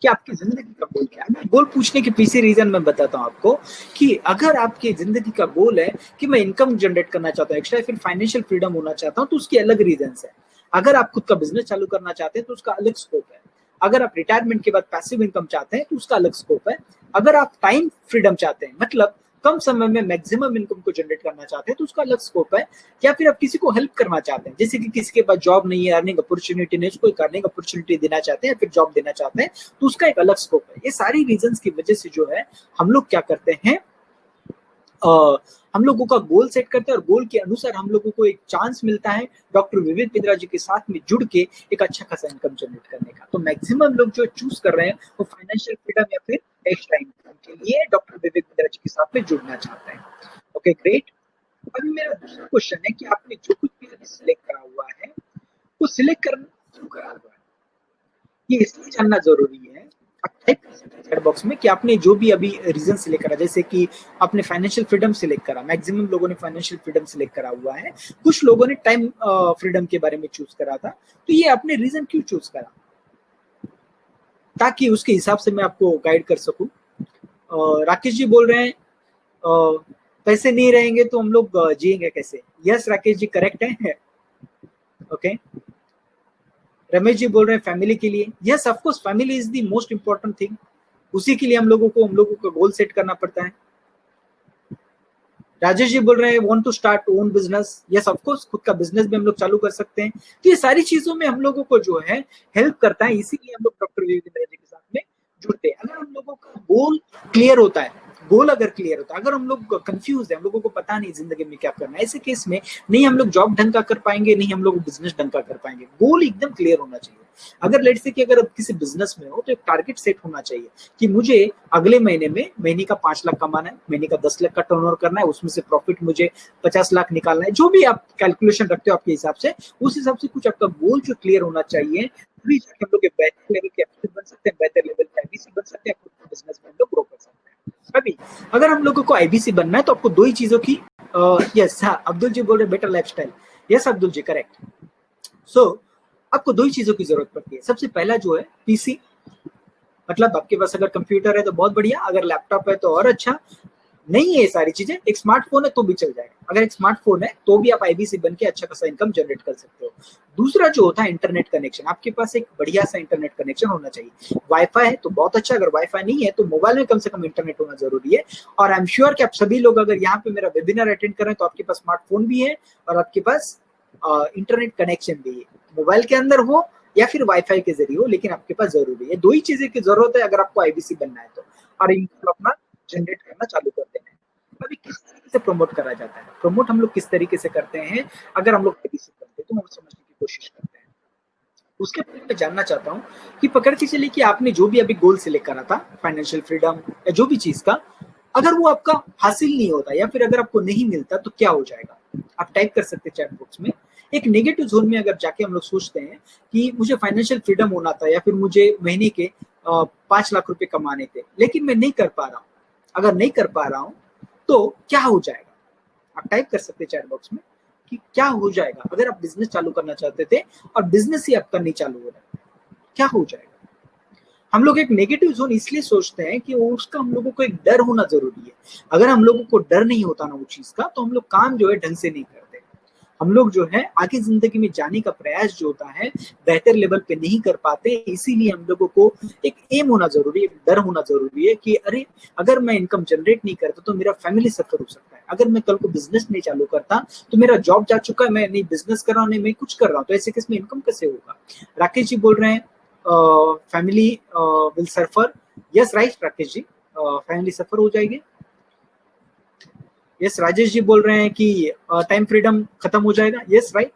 कि आपकी जिंदगी का गोल क्या है। गोल पूछने के पीछे रीजन मैं बताता हूँ आपको कि अगर आपकी जिंदगी का गोल है कि मैं इनकम जनरेट करना चाहता हूँ एक्स्ट्रा, फिर फाइनेंशियल फ्रीडम होना चाहता हूँ, तो उसकी अलग रीजन है। अगर आप खुद का बिजनेस चालू करना चाहते हैं तो उसका अलग स्कोप है। अगर आप रिटायरमेंट के बाद पैसिव इनकम चाहते हैं तो उसका अलग स्कोप है। अगर आप टाइम फ्रीडम चाहते हैं, मतलब कम समय में मैक्सिमम इनकम को जनरेट करना चाहते हैं, तो उसका अलग स्कोप है। या फिर आप किसी को हेल्प करना चाहते हैं, जैसे कि किसी के पास जॉब नहीं है, अर्निंग अपॉर्चुनिटी नहीं, उसको एक अर्निंग अपॉर्चुनिटी देना चाहते हैं या फिर जॉब देना चाहते हैं, तो उसका एक अलग स्कोप है। ये सारी रीजंस की वजह से जो है हम लोग क्या करते हैं, हम लोगों का गोल सेट करते हैं और गोल के अनुसार हम लोगों को एक चांस मिलता है डॉक्टर विवेक बिंद्रा जी के साथ में जुड़ के एक अच्छा खासा इनकम जनरेट करने का। तो मैक्सिमम लोग जो चूज कर रहे हैं वो फाइनेंशियल फ्रीडम या फिर एक्स्ट्रा इनकम के लिए डॉक्टर विवेक बिंद्रा जी के साथ में जुड़ना चाहते हैं। Okay great. अभी मेरा दूसरा क्वेश्चन है कि आपने जो कुछ भी अभी सिलेक्ट करा हुआ है वो सिलेक्ट करना क्यों करा हुआ है, ये इसलिए जानना जरूरी है। आप टाइप कर सकते हैं चैट बॉक्स में कि आपने जो भी अभी रीजन सिलेक्ट करा, जैसे कि आपने फाइनेंशियल फ्रीडम सिलेक्ट करा, मैक्सिमम लोगों ने फाइनेंशियल फ्रीडम सिलेक्ट करा हुआ है, कुछ लोगों ने टाइम फ्रीडम के बारे में चूज करा था। तो ये आपने रीजन क्यों चूज करा, ताकि उसके हिसाब से मैं आपको गाइड कर सकूं। राकेश जी बोल रहे हैं पैसे नहीं रहेंगे तो हम लोग जिएंगे कैसे। यस राकेश जी करेक्ट है। ओके रमेश जी बोल रहे हैं फैमिली के लिए। Yes of course family is the most important thing. उसी के लिए हम लोगों का गोल सेट करना पड़ता है। राजेश जी बोल रहे हैं want to start own business. Yes of course खुद का बिजनेस भी हम लोग चालू कर सकते हैं। तो ये सारी चीजों में हम लोगों को जो है हेल्प करता है, इसीलिए हम लोग डॉक्टर विवेक बिंद्रा जी के साथ में जुड़ते हैं। अगर हम लोगों का गोल क्लियर होता है, गोल अगर क्लियर होता है, अगर हम लोग कंफ्यूज है, हम लोगों को पता नहीं जिंदगी में क्या करना है, ऐसे केस में नहीं हम लोग जॉब ढंग का कर पाएंगे, नहीं हम लोग बिजनेस ढंग का कर पाएंगे। गोल एकदम क्लियर होना चाहिए। अगर लेट्स से कि अगर आप किसी बिजनेस में हो तो एक टारगेट सेट होना चाहिए कि मुझे अगले महीने में महीने का 5 लाख कमाना है, महीने का 10 लाख का टर्नओवर करना है, उसमें से प्रॉफिट मुझे 50 लाख निकालना है। जो भी आप कैलकुलेशन रखते हो आपके हिसाब से, उस हिसाब से कुछ आपका गोल जो क्लियर होना चाहिए, तभी जाके हम लोग बेहतर लेवल के एफिलिएट बन सकते हैं, बेहतर लेवल के आईबीसी बन सकते हैं, बिजनेस में हम लोग ग्रो कर सकते हैं। अभी अगर हम लोगों को आईबीसी बनना है तो आपको दो ही चीजों की यस हाँ अब्दुल जी बोल रहे बेटर लाइफस्टाइल। यस अब्दुल जी करेक्ट। सो आपको दो ही चीजों की जरूरत पड़ती है। सबसे पहला जो है पीसी, मतलब आपके पास अगर कंप्यूटर है तो बहुत बढ़िया, अगर लैपटॉप है तो और अच्छा। नहीं है ये सारी चीजें, एक स्मार्टफोन है तो भी चल जाएगा। अगर एक स्मार्टफोन है तो भी आप आईबीसी बन के अच्छा खासा इनकम जनरेट कर सकते हो। दूसरा जो होता है इंटरनेट कनेक्शन, आपके पास एक बढ़िया सा इंटरनेट कनेक्शन होना चाहिए। वाईफाई है तो बहुत अच्छा, अगर वाईफाई नहीं है तो मोबाइल में कम से कम इंटरनेट होना जरूरी है। और आई एम श्योर कि आप सभी लोग अगर यहाँ पे मेरा वेबिनार अटेंड कर रहे हैं तो आपके पास स्मार्टफोन भी है और आपके पास इंटरनेट कनेक्शन भी है, मोबाइल के अंदर हो या फिर वाईफाई के जरिए हो, लेकिन आपके पास जरूरी है। दो ही चीजें की जरूरत है अगर आपको आईबीसी बनना है तो, और इनको अपना जनरेट करना चालू कर देना है। अभी किस तरीके से प्रमोट करा जाता है, प्रमोट हम लोग किस तरीके से करते हैं अगर हम लोग आईबीसी बनते हैं, तो हम समझने की कोशिश करते हैं। उसके बारे में जानना चाहता हूँ कि पकड़ के चलिए कि आपने जो भी अभी गोल सेलेक्ट करा था फाइनेंशियल फ्रीडम या जो भी चीज का, अगर वो आपका हासिल नहीं होता या फिर अगर आपको नहीं मिलता तो क्या हो जाएगा? आप टाइप कर सकते हैं चैट बॉक्स में। एक नेगेटिव जोन में अगर जाके हम लोग सोचते हैं कि मुझे फाइनेंशियल फ्रीडम होना था या फिर मुझे महीने के 5 लाख रुपए कमाने थे, लेकिन मैं नहीं कर पा रहा हूँ। अगर नहीं कर पा रहा हूँ तो क्या हो जाएगा? आप टाइप कर सकते हैं चैट बॉक्स में कि क्या हो जाएगा अगर आप बिजनेस चालू करना चाहते थे और बिजनेस ही आपका नहीं चालू हो रहा है, क्या हो जाएगा? हम लोग एक नेगेटिव जोन इसलिए सोचते हैं कि उसका हम लोगों को एक डर होना जरूरी है। अगर हम लोगों को डर नहीं होता ना वो चीज का, तो हम लोग काम जो है ढंग से नहीं करते। हम लोग जो है आगे जिंदगी में जाने का प्रयास जो होता है बेहतर लेवल पे नहीं कर पाते। इसीलिए हम लोगों को एक एम होना जरूरी है, एक डर होना जरूरी है कि अरे अगर मैं इनकम जनरेट नहीं करता तो मेरा फैमिली सफर हो सकता है। अगर मैं कल को बिजनेस नहीं चालू करता तो मेरा जॉब जा चुका है, मैं नहीं बिजनेस कर रहा हूँ, नहीं मैं कुछ कर रहा हूँ, तो ऐसे केस में इनकम कैसे होगा? राकेश जी बोल रहे हैं family will suffer. Yes right Rakesh ji, family suffer हो जाएगी। यस राजेश जी बोल रहे हैं कि टाइम फ्रीडम खत्म हो जाएगा। Yes right.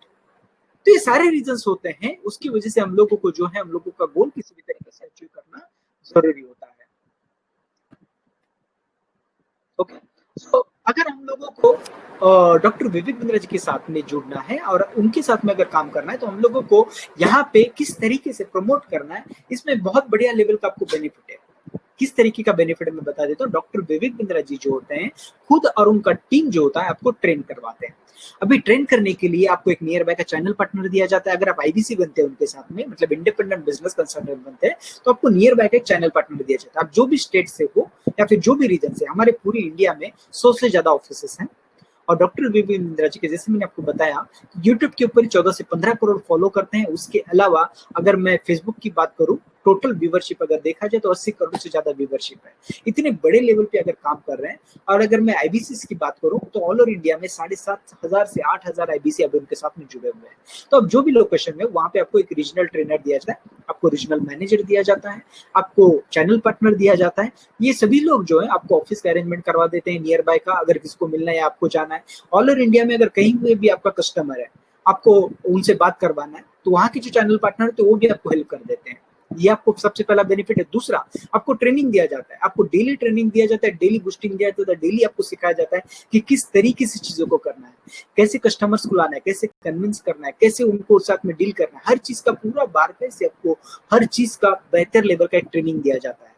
तो ये सारे रीजंस होते हैं, उसकी वजह से हम लोगों को जो है हम लोगों का गोल किसी भी तरीके से अचीव करना जरूरी होता है। ओके, सो अगर हम लोगों को डॉक्टर विवेक बिंद्रा जी के साथ में जुड़ना है और उनके साथ में अगर काम करना है तो हम लोगों को यहाँ पे किस तरीके से प्रमोट करना है, इसमें बहुत बढ़िया लेवल का आपको बेनिफिट है। किस तरीके का बेनिफिट मैं बता देता हूँ। डॉक्टर विवेक बिंद्रा जी जो होते हैं खुद और उनका टीम जो होता है आपको ट्रेन करवाते हैं। अभी ट्रेन करने के लिए आपको एक नियर बाय का चैनल पार्टनर दिया जाता है। अगर आप आईबीसी बनते हैं उनके साथ में, मतलब इंडिपेंडेंट बिजनेस कंसल्टेंट बनते हैं, तो आपको नियर बाय का एक चैनल पार्टनर दिया जाता है। आप जो भी स्टेट से हो या फिर जो भी रीजन से, हमारे पूरी इंडिया में 100 से ज्यादा ऑफिसेस हैं। और डॉक्टर विवेक बिंद्रा जी के जैसे मैंने आपको बताया यूट्यूब के ऊपर 14 से 15 करोड़ फॉलो करते हैं। उसके अलावा अगर मैं फेसबुक की बात करूं, टोटल व्यूवरशिप अगर देखा जाए तो 80 करोड़ से ज्यादा व्यूवरशिप है। इतने बड़े लेवल पे अगर काम कर रहे हैं। और अगर मैं आईबीसी की बात करूं तो ऑल ओवर इंडिया में 7,500 से 8,000 आईबीसी अब उनके साथ में जुड़े हुए हैं। तो अब जो भी लोकेशन में वहां पे आपको एक रीजनल ट्रेनर दिया जाता है, आपको रीजनल मैनेजर दिया जाता है, आपको चैनल पार्टनर दिया जाता है। ये सभी लोग जो है आपको ऑफिस का अरेंजमेंट करवा देते हैं नियर बाय का, अगर किसको मिलना है या आपको जाना है। ऑल ओवर इंडिया में अगर कहीं पे भी आपका कस्टमर है, आपको उनसे बात करवाना है, तो वहां के जो चैनल पार्टनर है तो वो भी आपको हेल्प कर देते हैं। ये आपको सबसे पहला बेनिफिट है। दूसरा, आपको ट्रेनिंग दिया जाता है, आपको डेली ट्रेनिंग दिया जाता है, डेली बूस्टिंग दिया जाता है, डेली आपको सिखाया जाता है कि किस तरीके से चीजों को करना है, कैसे कस्टमर्स को लाना है, कैसे कन्विंस करना है, कैसे उनको साथ में डील करना है। हर चीज का पूरा बारकाई से आपको हर चीज का बेहतर लेवल का एक ट्रेनिंग दिया जाता है।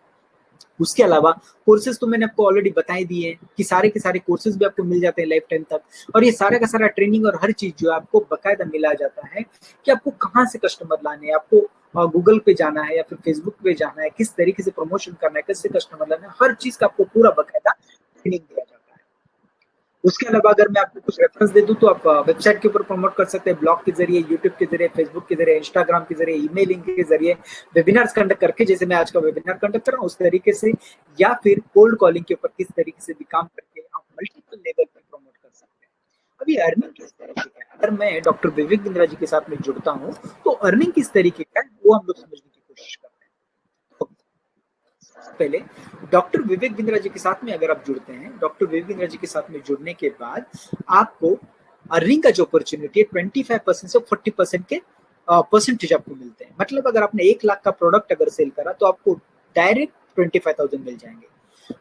उसके अलावा कोर्सेज तो मैंने आपको ऑलरेडी बताई दिए हैं कि सारे के सारे कोर्सेज भी आपको मिल जाते हैं लाइफ टाइम तक। और ये सारा का सारा ट्रेनिंग और हर चीज जो है आपको बकायदा मिला जाता है कि आपको कहाँ से कस्टमर लाने हैं, आपको गूगल पे जाना है या फिर फेसबुक पे जाना है, किस तरीके से प्रमोशन करना है, कैसे कस्टमर लाना है, हर चीज का आपको पूरा बकायदा ट्रेनिंग दिया जाता है। उसके अलावा अगर मैं आपको कुछ रेफरेंस दे दूं तो आप वेबसाइट के ऊपर प्रमोट कर सकते हैं, ब्लॉग के जरिए, यूट्यूब के जरिए, फेसबुक के जरिए, इंस्टाग्राम के जरिए, ईमेलिंग के जरिए, वेबिनार्स कंडक्ट करके, जैसे मैं आज का वेबिनार कंडक्ट कर रहा हूँ उस तरीके से, या फिर कोल्ड कॉलिंग के ऊपर किस तरीके से भी काम करके आप मल्टीपल लेवल पर प्रमोट कर सकते हैं। अभी अर्निंग किस तरीके का है, अगर मैं डॉक्टर विवेक बिंद्रा जी के साथ में जुड़ता हूँ तो अर्निंग किस तरीके का है वो हम लोग समझने की कोशिश करते हैं। तो पहले डॉक्टर विवेक बिंद्रा जी के साथ में अगर आप जुड़ते हैं, डॉक्टर विवेक बिंद्रा जी के साथ में जुड़ने के बाद आपको अर्निंग का जो अपॉर्चुनिटी है 25% से 40% के परसेंटेज आपको मिलते हैं। मतलब अगर आपने 1 लाख का प्रोडक्ट अगर सेल करा तो आपको डायरेक्ट 25,000 मिल जाएंगे।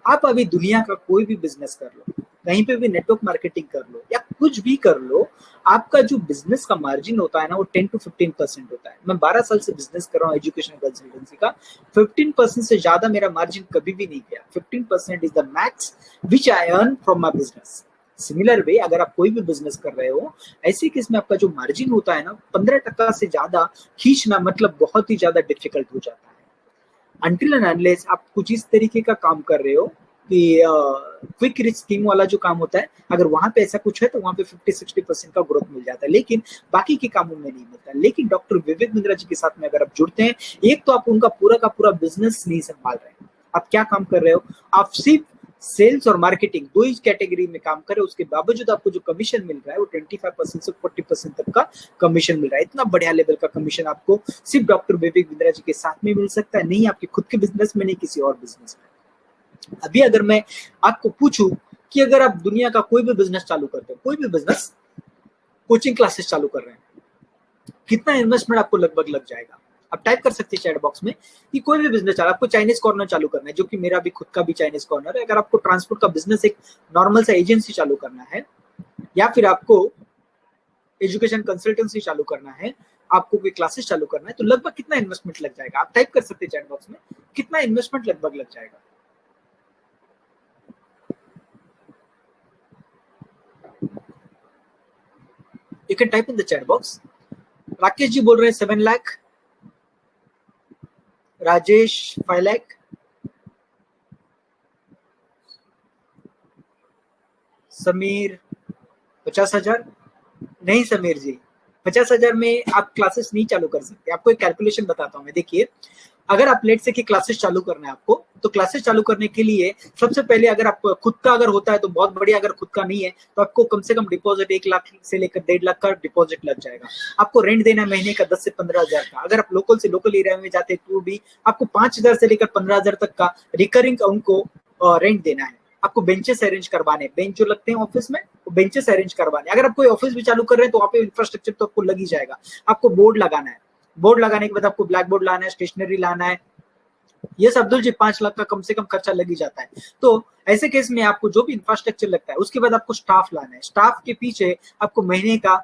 आप अभी दुनिया का कोई भी बिजनेस कर लो, कहीं पे भी नेटवर्क मार्केटिंग कर लो या कुछ भी कर लो, आपका जो बिजनेस का मार्जिन होता है ना वो 10 to 15% होता है। मैं 12 साल से बिजनेस कर रहा हूँ एजुकेशन कंसल्टेंसी का, 15% से ज्यादा मेरा मार्जिन कभी भी नहीं गया। 15% is the max which I earn from my business. Similar way अगर आप कोई भी बिजनेस कर रहे हो, ऐसे केस में आपका जो मार्जिन होता है ना 15% से ज्यादा खींचना मतलब बहुत ही ज्यादा डिफिकल्ट हो जाता है। अनटिल एंड अनलेस आप कुछ इस तरीके का काम कर रहे हो कि क्विक रिच स्कीम वाला जो काम होता है, अगर वहां पे ऐसा कुछ है तो वहां पे 50-60% का ग्रोथ मिल जाता है, लेकिन बाकी के कामों में नहीं मिलता। लेकिन डॉक्टर विवेक बिंद्रा जी के साथ में अगर आप जुड़ते हैं, एक तो आप उनका पूरा का पूरा बिजनेस नहीं संभाल रहे हैं। आप क्या काम कर रहे हो, आप सिर्फ सेल्स और मार्केटिंग दो ही कैटेगरी में काम कर रहे हो, उसके बावजूद आपको जो कमीशन मिल रहा है वो 25% से 40% तक का कमीशन मिल रहा है। इतना बढ़िया लेवल का कमीशन आपको सिर्फ डॉक्टर विवेक बिंद्रा जी के साथ में मिल सकता है, नहीं आपके खुद के बिजनेस में, नहीं किसी और बिजनेस में। अभी अगर मैं आपको पूछूं कि अगर आप दुनिया का कोई भी बिजनेस चालू करते हो, कोई भी बिजनेस, कोचिंग क्लासेस चालू कर रहे हैं, कितना इन्वेस्टमेंट आपको लगभग लग जाएगा। आप टाइप कर सकते हैं चैट बॉक्स में कि कोई भी बिजनेस चाहे, आपको चाइनीज कॉर्नर चालू करना है, जो कि मेरा भी खुद का भी चाइनीज कॉर्नर है, अगर आपको ट्रांसपोर्ट का बिजनेस एक नॉर्मल सा एजेंसी चालू करना है, या फिर आपको एजुकेशन कंसल्टेंसी चालू करना है, आपको कोई क्लासेस चालू करना है, तो लगभग कितना इन्वेस्टमेंट लग जाएगा। आप टाइप कर सकते हैं चैट बॉक्स में कितना इन्वेस्टमेंट लगभग लग जाएगा। You can type in the chat box. Rakesh ji बोल रहे हैं 7 लाख, राजेश 5 लाख, समीर 50,000। नहीं समीर जी, 50,000 में आप क्लासेस नहीं चालू कर सकते। आपको एक कैलकुलेशन बताता हूँ मैं। देखिए, अगर आप लेट से कि क्लासेस चालू करना है आपको, तो क्लासेस चालू करने के लिए सबसे पहले अगर आप खुद का अगर होता है तो बहुत बढ़िया, अगर खुद का नहीं है तो आपको कम से कम डिपॉजिट 1 लाख से लेकर 1.5 लाख का डिपॉजिट लग जाएगा। आपको रेंट देना है महीने का 10 से 15,000 का। अगर आप लोकल से लोकल एरिया में जाते तो भी आपको 5,000 से लेकर 15,000 तक का रिकरिंग उनको रेंट देना है। आपको बेंचेस अरेंज करवाने, बेंच जो लगते हैं ऑफिस में, वो बेंचेस अरेंज करवाने। अगर आप कोई ऑफिस भी चालू कर रहे हैं तो वहाँ पे इंफ्रास्ट्रक्चर तो आपको लग ही जाएगा। आपको बोर्ड लगाना है, बोर्ड लगाने के बाद आपको ब्लैक बोर्ड लाना है, स्टेशनरी लाना है। ये सब अब्दुल जी 5 लाख का कम से कम खर्चा लग ही जाता है। तो ऐसे केस में आपको जो भी इंफ्रास्ट्रक्चर लगता है, उसके बाद आपको स्टाफ लाना है। स्टाफ के पीछे आपको महीने का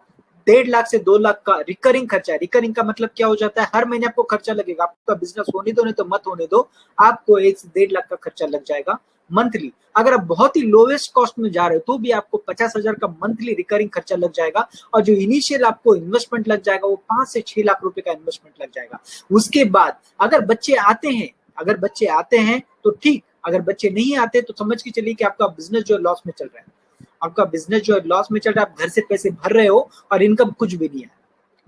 1.5 लाख से 2 लाख का रिकरिंग खर्चा है। रिकरिंग का मतलब क्या हो जाता है, हर महीने आपको खर्चा लगेगा। आपका बिजनेस होने दो नहीं तो मत होने दो, आपको 1 से 1.5 लाख का खर्चा लग जाएगा मंथली। अगर आप बहुत ही लोवेस्ट कॉस्ट में जा रहे हो तो भी आपको 50,000 का मंथली रिकरिंग खर्चा लग जाएगा। और जो इनिशियल आपको इन्वेस्टमेंट लग जाएगा वो 5 से 6 लाख रुपए का इन्वेस्टमेंट लग जाएगा। उसके बाद अगर बच्चे आते हैं तो ठीक, अगर बच्चे नहीं आते तो समझ के चलिए कि आपका बिजनेस जो है लॉस में चल रहा है। आपका बिजनेस जो है लॉस में चल रहा है, आप घर से पैसे भर रहे हो और इनकम कुछ भी नहीं है।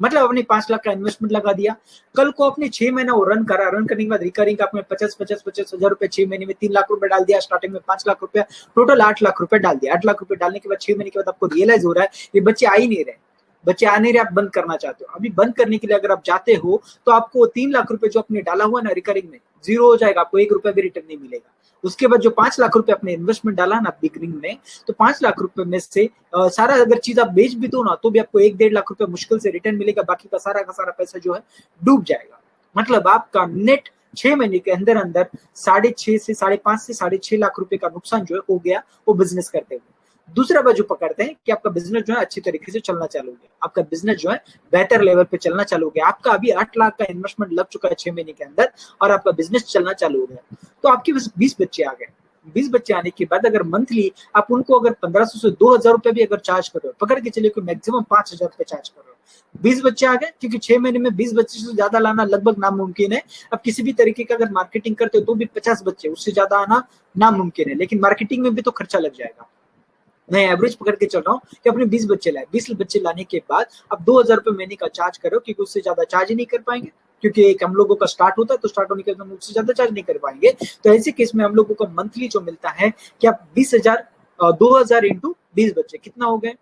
मतलब आपने 5 लाख का इन्वेस्टमेंट लगा दिया, कल को आपने 6 महीना वो रन करा, रन करने के बाद रिकरिंग आपने 50,000 रुपए 6 महीने में 3 लाख रुपए डाल दिया, स्टार्टिंग में 5 लाख रुपया, टोटल 8 लाख रुपए डाल दिया। 8 लाख रुपए डालने के बाद 6 महीने के बाद आपको रियलाइज हो रहा है ये बच्चे आ ही नहीं रहे, बच्चे आ नहीं रहे, आप बंद करना चाहते हो। अभी बंद करने के लिए अगर आप जाते हो तो आपको 3 लाख रुपए जो आपने डाला हुआ ना रिकरिंग में, जीरो हो जाएगा, आपको 1 रुपया भी रिटर्न नहीं मिलेगा। उसके बाद जो 5 लाख रुपए अपने इन्वेस्टमेंट डाला ना बिगनिंग में, तो 5 लाख रुपए में से सारा अगर चीज आप बेच भी दो ना तो भी आपको 1-1.5 लाख रुपए मुश्किल से रिटर्न मिलेगा। बाकी का सारा पैसा जो है डूब जाएगा। मतलब आपका नेट 6 महीने के अंदर अंदर 6.5 से 5.5 से 6.5 लाख रुपए का नुकसान जो है हो गया वो बिजनेस करते हुए। दूसरा बाजू पकड़ते हैं कि आपका बिजनेस जो है अच्छी तरीके से चलना चालू हो गया, आपका बिजनेस जो है बेहतर लेवल पे चलना चालू हो गया। आपका अभी 8 लाख का इन्वेस्टमेंट लग चुका है 6 महीने के अंदर और आपका बिजनेस चलना चालू हो गया। तो आपके पास 20 बच्चे आ गए। 20 बच्चे आने के बाद अगर मंथली आप उनको अगर 1500 से 2000 रुपए भी अगर चार्ज कर रहे हो, पकड़ के चलिए कोई मैक्सिमम 5000 रुपए चार्ज कर रहे हो, 20 बच्चे आ गए। क्योंकि 6 महीने में 20 बच्चे से ज्यादा लाना लगभग नामुमकिन है। अब किसी भी तरीके का अगर मार्केटिंग करते हो तो भी 50 बच्चे, उससे ज्यादा आना नामुमकिन है। लेकिन मार्केटिंग में भी तो खर्चा लग जाएगा। मैं एवरेज पकड़ के चल रहा हूँ कि अपने 20 बच्चे लाए। 20 बच्चे लाने के बाद अब 2000 रुपए महीने का चार्ज करो, क्योंकि उससे ज्यादा चार्ज ही नहीं कर पाएंगे। क्योंकि एक हम लोगों का स्टार्ट होता है तो स्टार्ट होने के बाद उससे ज्यादा चार्ज नहीं कर पाएंगे। तो ऐसे केस में हम लोगों को मंथली जो मिलता है कि आप 20,000 2000 इंटू 20 बच्चे कितना हो गए,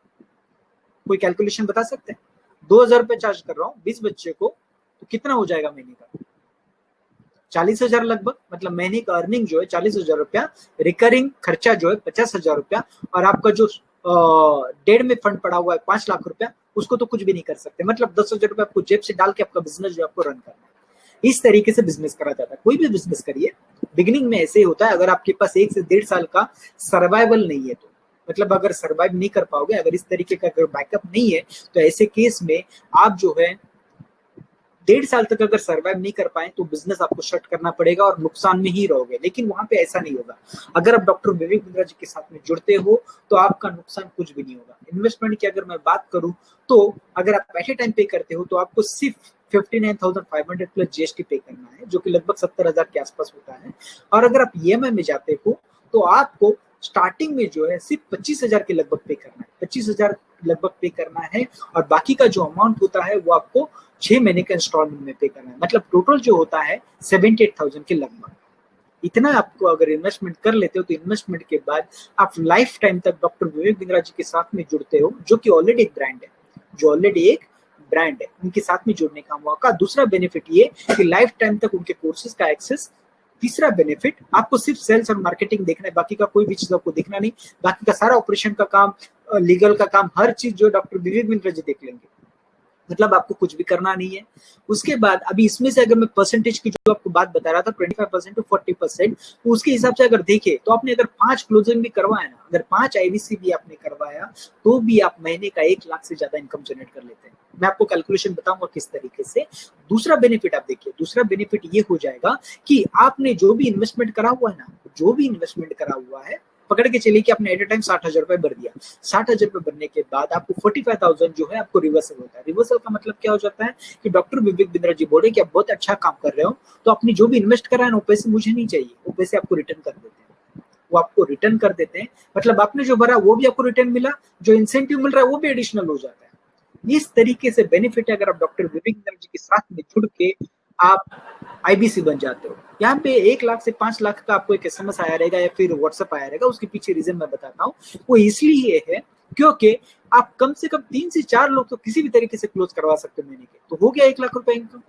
कोई कैलकुलेशन बता सकते हैं? 2000 रुपए चार्ज कर रहा हूँ 20 बच्चे को, तो कितना हो जाएगा महीने का? 40,000 लगभग। मतलब महीने का अर्निंग जो है 40,000 रुपया, रिकरिंग खर्चा जो है 50,000 रुपया, और आपका जो डेढ़ में फंड पड़ा हुआ है 5 लाख रुपया, उसको तो कुछ भी नहीं कर सकते। मतलब 10,000 रुपया आपको जेब से डाल के आपका बिजनेस जो आपको रन करना है। इस तरीके से बिजनेस करा जाता है। कोई भी बिजनेस करिए बिगिनिंग में ऐसे ही होता है। अगर आपके पास 1 से 1.5 साल का सर्वाइवल नहीं है तो, मतलब अगर सर्वाइव नहीं कर पाओगे, अगर इस तरीके का अगर बैकअप नहीं है, तो ऐसे केस में आप जो है 1.5 साल तक अगर सर्वाइव नहीं कर पाए तो बिजनेस आपको शट करना पड़ेगा और नुकसान में ही रहोगे। लेकिन वहां पे ऐसा नहीं होगा। अगर आप डॉक्टर विवेक बिंद्रा जी के साथ में जुड़ते हो तो आपका नुकसान कुछ भी नहीं होगा। इन्वेस्टमेंट की अगर मैं बात करूं तो अगर आप एट ए टाइम पे करते हो तो आपको सिर्फ 59,500 प्लस जीएसटी पे करना है, जो कि लगभग 70,000 के आसपास होता है। और अगर आप ईएमआई में जाते हो तो आपको स्टार्टिंग में जो है सिर्फ 25,000 के लगभग पे करना है। 25,000 लगभग पे करना है और बाकी का जो अमाउंट होता है वो आपको 6 महीने के इंस्टॉलमेंट में पे करना है। मतलब टोटल जो होता है 78,000 के लगभग। इतना आपको अगर इन्वेस्टमेंट कर लेते हो तो इन्वेस्टमेंट के बाद आप लाइफ टाइम तक डॉक्टर विवेक बिंद्रा जी के साथ में जुड़ते हो, जो कि ऑलरेडी एक ब्रांड है, उनके साथ में जुड़ने का मौका। दूसरा बेनिफिट ये कि लाइफ टाइम तक उनके कोर्सेज का एक्सेस। तीसरा बेनिफिट, आपको सिर्फ सेल्स और मार्केटिंग देखना है, बाकी का कोई भी चीज आपको देखना नहीं। बाकी का सारा ऑपरेशन का काम, लीगल का काम, हर चीज जो डॉक्टर विवेक बिंद्रा जी देख लेंगे। मतलब आपको कुछ भी करना नहीं है। उसके बाद अभी इसमें से अगर मैं परसेंटेज की जो आपको बात बता रहा था 25% टू 40%, तो उसके हिसाब से अगर देखें तो आपने अगर 5 क्लोजिंग भी करवाया ना, अगर 5 आईबीसी भी आपने करवाया तो भी आप महीने का 1 लाख से ज्यादा इनकम जनरेट कर लेते हैं। मैं आपको कैलकुलेशन बताऊंगा किस तरीके से। दूसरा बेनिफिट आप देखिए, दूसरा बेनिफिट ये हो जाएगा कि आपने जो भी इन्वेस्टमेंट करा हुआ है ना, जो भी इन्वेस्टमेंट करा हुआ है, पकड़ के चलिए कि आपने एट ए टाइम 60,000 रुपए भर दिया। 60,000 रुपए भरने के बाद आपको 45,000 जो है आपको रिवर्सल होता है। रिवर्सल का मतलब क्या हो जाता है कि डॉक्टर विवेक बिंद्रा जी बोले कि आप बहुत अच्छा काम कर रहे हो, तो अपनी जो भी इन्वेस्ट करा है ना वो पैसे मुझे नहीं चाहिए, वो पैसे आपको रिटर्न कर देते हैं। वो आपको रिटर्न कर देते हैं, मतलब आपने जो भरा वो भी आपको रिटर्न मिला, जो इंसेंटिव मिल रहा है वो भी एडिशनल हो जाता है। इस तरीके से बेनिफिट है अगर आप डॉक्टर विवेक बिंद्रा जी के साथ में जुड़ के आप आईबीसी बन जाते हो। यहाँ पे 1 लाख से 5 लाख का आपको एक एसएमएस आया रहेगा या फिर व्हाट्सएप आया रहेगा, उसके पीछे रीजन मैं बताता हूँ। वो इसलिए है क्योंकि आप कम से कम 3 से 4 लोग तो किसी भी तरीके से क्लोज करवा सकते हो महीने के, तो हो गया 1 लाख रुपए इनकम।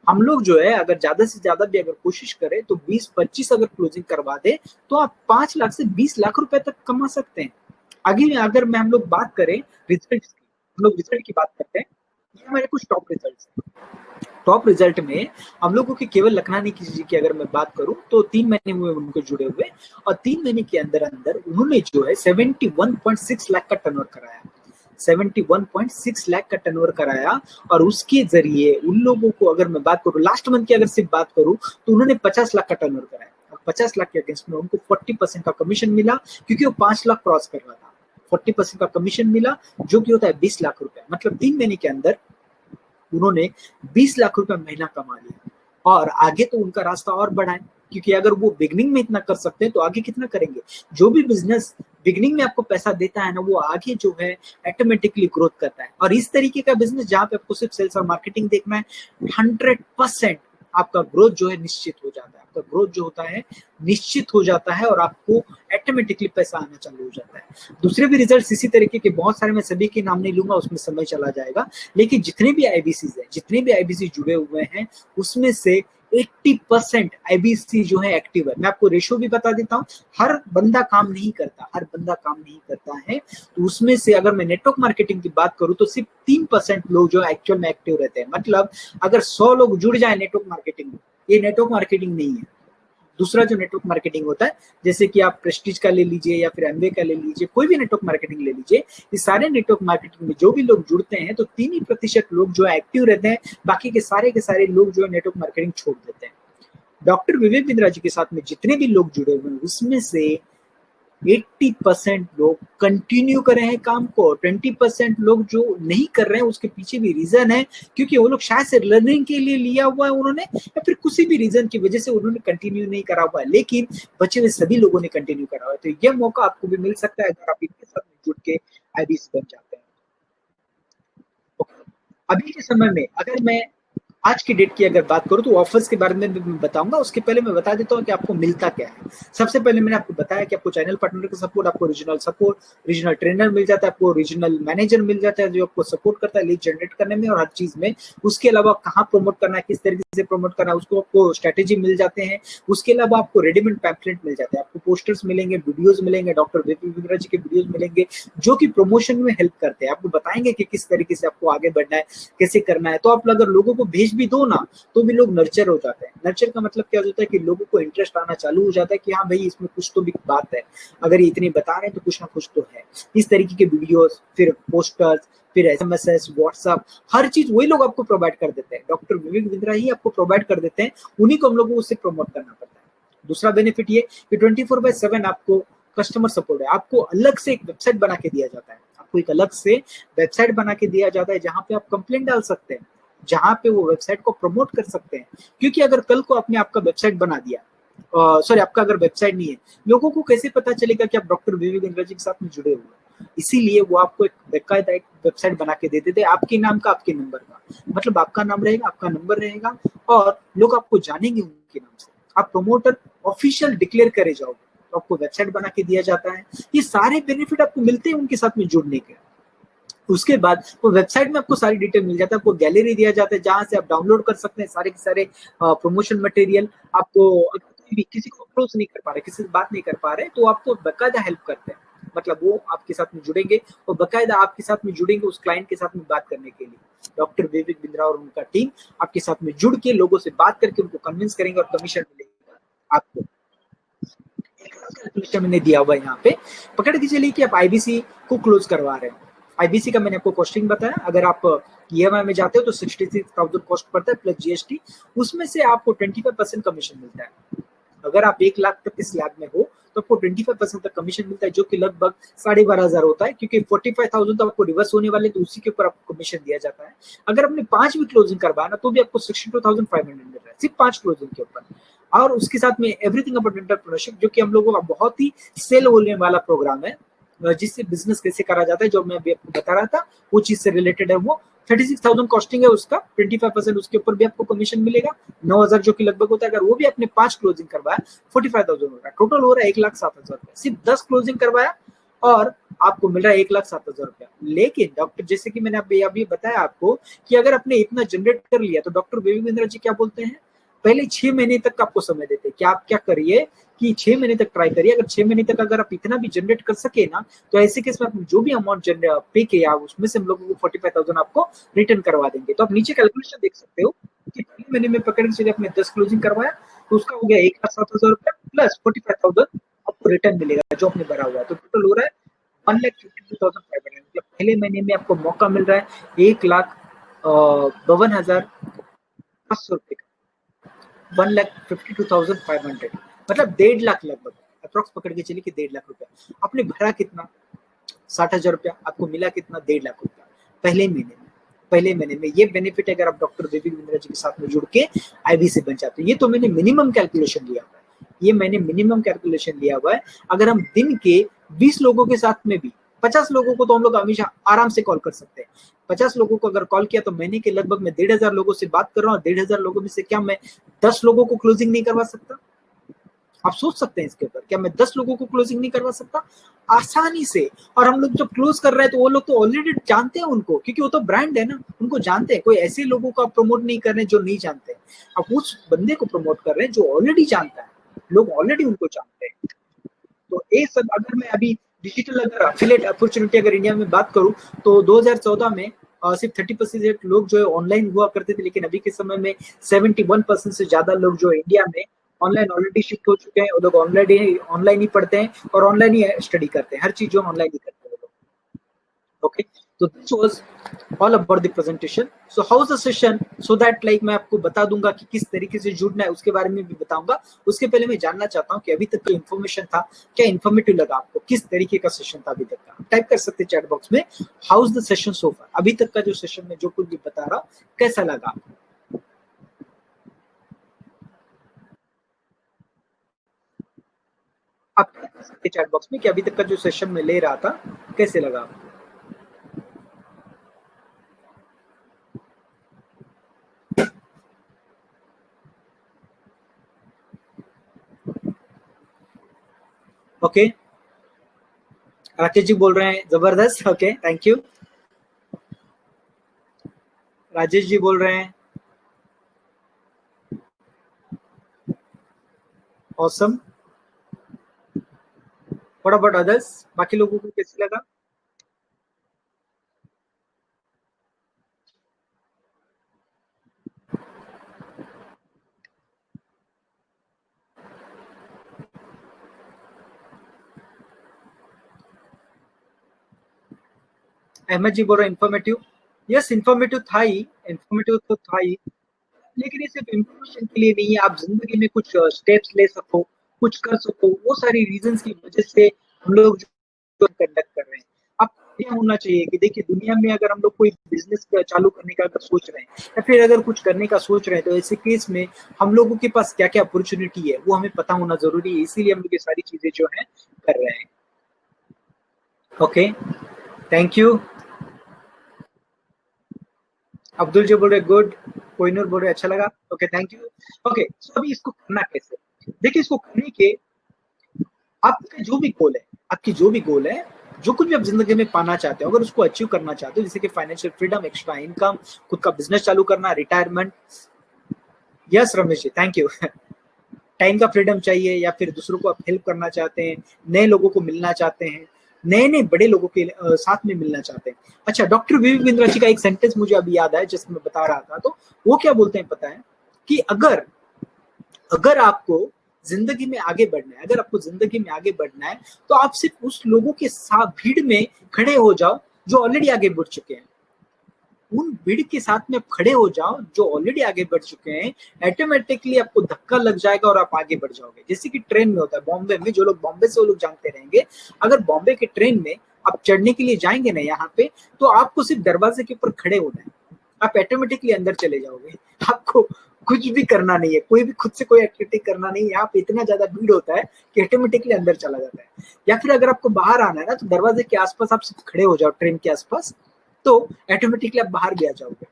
हम लोग जो है अगर ज्यादा से ज्यादा भी अगर कोशिश करें तो 20-25 अगर क्लोजिंग करवा दे तो आप 5 लाख से 20 लाख रुपए तक कमा सकते हैं। आगे अगर मैं हम लोग बात करें रिजल्ट की, हम लोग रिजल्ट की बात करते हैं। ये हमारे कुछ टॉप रिजल्ट है। टॉप रिजल्ट में हम लोगों के केवल लखनानी जी की अगर मैं बात करूं तो 3 महीने हुए उनको जुड़े हुए, और 3 महीने के अंदर अंदर उन्होंने जो है 71.6 लाख का टर्नओवर कराया। 71.6 लाख का टर्नओवर कराया, और उसके जरिए उन लोगों को अगर मैं बात करूं लास्ट मंथ की अगर सिर्फ बात करूं तो उन्होंने 50 लाख का टर्नओवर कराया, और 50 लाख के अगेंस्ट में उनको 40% का कमीशन मिला, क्योंकि वो 5 लाख क्रॉस कर रहा था। 40% का कमीशन मिला जो कि होता है 20 लाख रुपए, मतलब 3 महीने के अंदर उन्होंने 20 लाख रुपए महीना कमा लिया। और आगे तो उनका रास्ता और बढ़ाएं, क्योंकि अगर वो बिगनिंग में इतना कर सकते हैं तो आगे कितना करेंगे। जो भी बिजनेस बिगनिंग में आपको पैसा देता है ना, वो आगे जो है ऑटोमेटिकली ग्रोथ करता है। और इस तरीके का बिजनेस जहां पे आपको सिर्फ सेल्स और मार्केटिंग देखना है, 100% आपका ग्रोथ जो है निश्चित हो जाता है। आपका ग्रोथ जो होता है निश्चित हो जाता है, और आपको ऑटोमेटिकली पैसा आना चालू हो जाता है। दूसरे भी रिजल्ट्स इसी तरीके के बहुत सारे, मैं सभी के नाम नहीं लूंगा, उसमें समय चला जाएगा। लेकिन जितने भी आईबीसी है, जितने भी आईबीसी जुड़े हुए हैं, उसमें से 80% आईबीसी जो है एक्टिव है। मैं आपको रेशो भी बता देता हूँ, हर बंदा काम नहीं करता, हर बंदा काम नहीं करता है। तो उसमें से अगर मैं नेटवर्क मार्केटिंग की बात करूं तो सिर्फ 3% लोग जो एक्चुअल में एक्टिव रहते हैं। मतलब अगर 100 लोग जुड़ जाए नेटवर्क मार्केटिंग में, ये नेटवर्क मार्केटिंग नहीं है। दूसरा जो नेटवर्क मार्केटिंग होता है, जैसे कि आप प्रेस्टीज का ले लीजिए या फिर एमवे का ले लीजिए, कोई भी नेटवर्क मार्केटिंग ले लीजिए, ये सारे नेटवर्क मार्केटिंग में जो भी लोग जुड़ते हैं तो 3% लोग जो है एक्टिव रहते हैं, बाकी के सारे लोग जो है नेटवर्क मार्केटिंग छोड़ देते हैं। डॉक्टर विवेक बिंद्रा जी के साथ में जितने भी लोग जुड़े हुए हैं उसमें से 80% लोग कंटिन्यू कर रहे हैं काम को। 20% लोग जो नहीं कर रहे हैं उसके पीछे भी रीजन है, क्योंकि वो लोग शायद से लर्निंग के लिए लिया हुआ है उन्होंने, या फिर किसी भी रीजन की वजह से उन्होंने कंटिन्यू नहीं करा हुआ है। लेकिन बचे हुए सभी लोगों ने कंटिन्यू करा हुआ है, तो यह मौका आपको भी मिल सकता है अगर आप इनके साथ जुड़ के आईबीसी बन जाते हैं। अभी के समय में अगर मैं आज की डेट की अगर बात करूं तो ऑफर्स के बारे में भी बताऊंगा। उसके पहले मैं बता देता हूं कि आपको मिलता क्या है। सबसे पहले मैंने आपको बताया कि आपको चैनल पार्टनर का सपोर्ट, आपको रीजनल सपोर्ट, रीजनल ट्रेनर मिल जाता है, आपको रीजनल मैनेजर मिल जाता है जो आपको सपोर्ट करता है लीड जनरेट करने में और हर चीज में। उसके अलावा कहाँ प्रमोट करना है, किस तरीके से प्रमोट करना है, उसको आपको स्ट्रेटेजी मिल जाते हैं। उसके अलावा आपको रेडीमेड पैम्पलेट मिल जाते हैं, आपको पोस्टर्स मिलेंगे, वीडियोज मिलेंगे, डॉक्टर विवेक बिंद्रा जी के वीडियोज मिलेंगे जो कि प्रमोशन में हेल्प करते हैं। आपको बताएंगे कि किस तरीके से आपको आगे बढ़ना है, कैसे करना है। तो आप अगर लोगों को भेज भी दो ना तो भी लोग नर्चर हो जाते हैं। नर्चर का मतलब क्या होता है कि लोगों को इंटरेस्ट आना चालू हो जाता है कि हाँ भाई इसमें कुछ तो भी बात है, अगर ये इतनी बता रहे हैं तो कुछ ना कुछ तो है। इस तरीके के वीडियोस, फिर पोस्टर्स, फिर एसएमएस, व्हाट्सएप, हर चीज वही लोग आपको प्रोवाइड कर देते हैं। डॉक्टर विवेक बिंद्रा ही आपको प्रोवाइड कर देते हैं, उन्हीं को हम लोगों को उससे प्रमोट करना पड़ता है। दूसरा बेनिफिट ये कि 24/7 आपको कस्टमर सपोर्ट है। आपको अलग से एक वेबसाइट बना के दिया जाता है, आपको एक अलग से वेबसाइट बना के दिया जाता है जहां पे आप कंप्लेंट डाल सकते हैं, जहां पे वो वेबसाइट को प्रमोट कर सकते हैं। क्योंकि अगर कल को आपने आपका वेबसाइट बना दिया, सॉरी आपका अगर वेबसाइट नहीं है, लोगों को कैसे पता चलेगा कि आप डॉक्टर विवेक बिंद्रा जी के साथ में जुड़े हुए हैं। इसीलिए वो आपको एक बेकायदा एक वेबसाइट बना के देते थे, आपके नाम का, आपके नंबर का, मतलब आपका नाम रहेगा, आपका नंबर रहेगा और लोग आपको जानेंगे उनके नाम से। आप प्रमोटर ऑफिशियल डिक्लेयर करे जाओगे तो आपको वेबसाइट बना के दिया जाता है। ये सारे बेनिफिट आपको मिलते हैं उनके साथ में जुड़ने के। उसके बाद वो वेबसाइट में आपको सारी डिटेल मिल जाता है, आपको गैलरी दिया जाता है जहां से आप डाउनलोड कर सकते हैं सारे के सारे प्रमोशन मटेरियल। आपको किसी को अप्रोच नहीं कर पा रहे, किसी से बात नहीं कर पा रहे, तो आपको बकायदा हेल्प करते हैं। मतलब वो आपके साथ में जुड़ेंगे और बकायदा आपके साथ में जुड़ेंगे उस क्लाइंट के साथ में बात करने के लिए। डॉक्टर विवेक बिंद्रा और उनका टीम आपके साथ में जुड़ के लोगों से बात करके उनको कन्विंस करेंगे और कमीशन मिलेगा आपको। कैलकुलेशन मैंने दिया हुआ है यहाँ पे, पकड़ के चलिए कि आप आईबीसी को क्लोज करवा रहे हैं। आईबीसी का मैंने आपको कॉस्टिंग बताया, अगर आप ईएमआई में जाते हो तो 66,000 कॉस्ट पड़ता है प्लस जीएसटी, उसमें से आपको 25% कमीशन मिलता है। अगर आप 1 लाख तक के स्लैब में हो तो आपको 25% तक कमीशन मिलता है, जो कि लगभग 12,500 होता है, क्योंकि 45,000 तो आपको रिवर्स होने वाले, तो उसी के ऊपर आपको कमीशन दिया जाता है। अगर आपने 5 भी क्लोजिंग करवाया ना तो भी आपको 62,500 मिल रहा है सिर्फ 5 क्लोजिंग के ऊपर। और उसके साथ में एवरीथिंग अबाउट एंटरप्रेन्योरशिप, जो कि हम लोगों का बहुत ही सेल होने वाला प्रोग्राम है, जिससे बिजनेस कैसे करा जाता है, जो मैं भी आपको बता रहा था वो चीज से रिलेटेड है। वो 36,000 कॉस्टिंग है उसका, 25% उसके ऊपर भी आपको कमीशन मिलेगा, 9,000 जो कि लगभग होता है। अगर वो भी आपने 5 क्लोजिंग करवाया 45,000 होगा, टोटल हो रहा है 1,07,000 रुपया। सिर्फ 10 क्लोजिंग करवाया और आपको मिल रहा है 1,07,000 रुपया। लेकिन डॉक्टर, जैसे कि मैंने अभी बताया आपको कि अगर आपने इतना जनरेट कर लिया तो डॉक्टर विवेक बिंद्रा जी क्या बोलते हैं, पहले 6 महीने तक आपको समय देते हैं कि आप क्या करिए कि 6 महीने तक ट्राई करिए। अगर 6 महीने तक अगर आप इतना भी जनरेट कर सके ना, तो ऐसे केस में आप जो भी अमाउंट पे किया उसमें से हम लोगों को 45,000 आपको रिटर्न करवा देंगे। तो आप नीचे कैलकुलेशन देख सकते हो कि पहले महीने में पकड़ के चलिए आपने 10 क्लोजिंग करवाया तो उसका हो गया 1,07,000 रुपया प्लस 45,000 आपको रिटर्न मिलेगा जो आपने भरा हुआ है। तो टोटल हो रहा है 1,52,500। मतलब पहले महीने में आपको मौका मिल रहा है 1,52,500 रुपए का, 1,52,500, मतलब 1.5 लाख लगभग अप्रोक्स पकड़ के चलिए कि 1.5 लाख रुपया। आपने भरा कितना, 60,000 रुपया, आपको मिला कितना, 1.5 लाख रुपया पहले महीने में। पहले महीने में ये बेनिफिट है अगर आप डॉक्टर विवेक बिंद्रा जी के साथ में जुड़ के आईबीसी बन जाते हैं। ये तो मैंने मिनिमम कैलकुलेशन लिया हुआ है, ये मैंने मिनिमम कैलकुलेशन लिया हुआ है। अगर हम दिन के 20 लोगों के साथ में भी 50 लोगों को तो हम लोग हमेशा आराम से कॉल कर सकते हैं। 50 लोगों को अगर कॉल किया तो महीने के लगभग मैं 1,500 लोगों से बात कर रहा हूँ। 1,500 लोगों में से क्या मैं 10 लोगों को क्लोजिंग नहीं करवा सकता? आप सोच सकते हैं इसके ऊपर, क्या मैं 10 लोगों को क्लोजिंग नहीं करवा सकता? आसानी से। और हम लोग जब क्लोज कर रहे हैं तो वो लोग तो ऑलरेडी जानते हैं उनको, क्योंकि वो तो ब्रांड है ना, उनको जानते हैं। कोई ऐसे लोगों को आप प्रमोट नहीं कर रहे हैं जो नहीं जानते हैं, आप उस बंदे को प्रमोट कर रहे हैं जो ऑलरेडी जानता है, लोग ऑलरेडी उनको जानते हैं। तो ये सब, अगर मैं अभी डिजिटल अगर एफिलिएट अपॉर्चुनिटी अगर इंडिया में बात करूं तो 2014 में सिर्फ 30% लोग जो है ऑनलाइन हुआ करते थे, लेकिन अभी के समय में 71% से ज्यादा लोग जो इंडिया में ऑनलाइन ऑलरेडी शिफ्ट हो चुके हैं। वो लोग ऑनलाइन ही पढ़ते हैं और ऑनलाइन ही स्टडी करते हैं, हर चीज जो ऑनलाइन ही करते हैं वो लोग। ओके, तो this was all about the presentation. So how is the session, so that like मैं आपको बता दूंगा कि किस तरीके से जुड़ना है, उसके बारे में भी बताऊंगा। उसके पहले मैं जानना चाहता हूं कि अभी तक का इन्फॉर्मेशन था क्या इन्फॉर्मेटिव लगा आपको, किस तरीके का सेशन था अभी तक का। टाइप कर सकते हैं चैट बॉक्स में, how is the session so far, अभी तक का जो सेशन में जो कुछ भी बता रहा कैसा लगा आपको। आप टाइप कर सकते हैं चैट बॉक्स में कि अभी तक का जो सेशन में ले रहा था कैसे लगा आपको। ओके, राकेश जी बोल रहे हैं जबरदस्त। Okay, thank you. Rajesh ji बोल रहे हैं ऑसम। व्हाट अबाउट अदर्स, बाकी लोगों को कैसे लगा। अहमद जी बोल रहे हैं इन्फॉर्मेटिव। यस, इन्फॉर्मेटिव था ही, इन्फॉर्मेटिव तो था ही, लेकिन ये सिर्फ इन्फॉर्मेशन के लिए नहीं है। आप जिंदगी में कुछ स्टेप्स ले सको, कुछ कर सको, वो सारी रीजंस की वजह से हम लोग जो कंडक्ट कर रहे हैं। आप क्या होना चाहिए कि देखिए, दुनिया में अगर हम लोग कोई बिजनेस चालू करने का अगर सोच रहे हैं या फिर अगर कुछ करने का सोच रहे हैं, तो ऐसे केस में हम लोगों के पास क्या क्या अपॉर्चुनिटी है वो हमें पता होना जरूरी है। इसीलिए हम लोग ये सारी चीजें जो है कर रहे हैं। Okay, thank you. Abdul ji बोल रहे गुड, कोहिनूर बोल रहे अच्छा लगा। Okay, thank you. Okay, so अभी इसको करना कैसे, देखिए इसको करने के आपका जो भी गोल है, आपकी जो भी गोल है, जो कुछ भी आप जिंदगी में पाना चाहते हो, अगर उसको अचीव करना चाहते हो, जैसे कि फाइनेंशियल फ्रीडम, एक्स्ट्रा इनकम, खुद का बिजनेस चालू करना, retirement. Yes Ramesh ji, thank you. Time का फ्रीडम चाहिए या फिर दूसरों को आप हेल्प करना चाहते हैं, नए लोगों को मिलना चाहते हैं, नए नए बड़े लोगों के साथ में मिलना चाहते हैं। अच्छा, डॉक्टर विवेक बिंद्रा जी का एक सेंटेंस मुझे अभी याद आया जिसमें मैं बता रहा था, तो वो क्या बोलते हैं पता है कि अगर आपको जिंदगी में आगे बढ़ना है, अगर आपको जिंदगी में आगे बढ़ना है तो आप सिर्फ उस लोगों के साथ भीड़ में खड़े हो जाओ जो ऑलरेडी आगे बढ़ चुके हैं। उन भीड़ के साथ में खड़े हो जाओ जो ऑलरेडी आगे बढ़ चुके हैं, ऑटोमेटिकली आपको धक्का लग जाएगा और आप आगे बढ़ जाओगे। जैसे कि ट्रेन में होता है, बॉम्बे में, जो लोग बॉम्बे से वो लोग जानते रहेंगे, अगर बॉम्बे के ट्रेन में आप चढ़ने के लिए जाएंगे ना यहाँ पे, तो आपको सिर्फ दरवाजे के ऊपर खड़े होना है, आप ऑटोमेटिकली अंदर चले जाओगे। आपको कुछ भी करना नहीं है, कोई भी खुद से कोई एक्टिविटी करना नहीं है, यहाँ पे इतना ज्यादा भीड़ होता है कि ऑटोमेटिकली अंदर चला जाता है। या फिर अगर आपको बाहर आना है ना, तो दरवाजे के आसपास आप सिर्फ खड़े हो जाओ ट्रेन के आसपास, तो ऑटोमेटिकली आप बाहर भी आ जाओगे।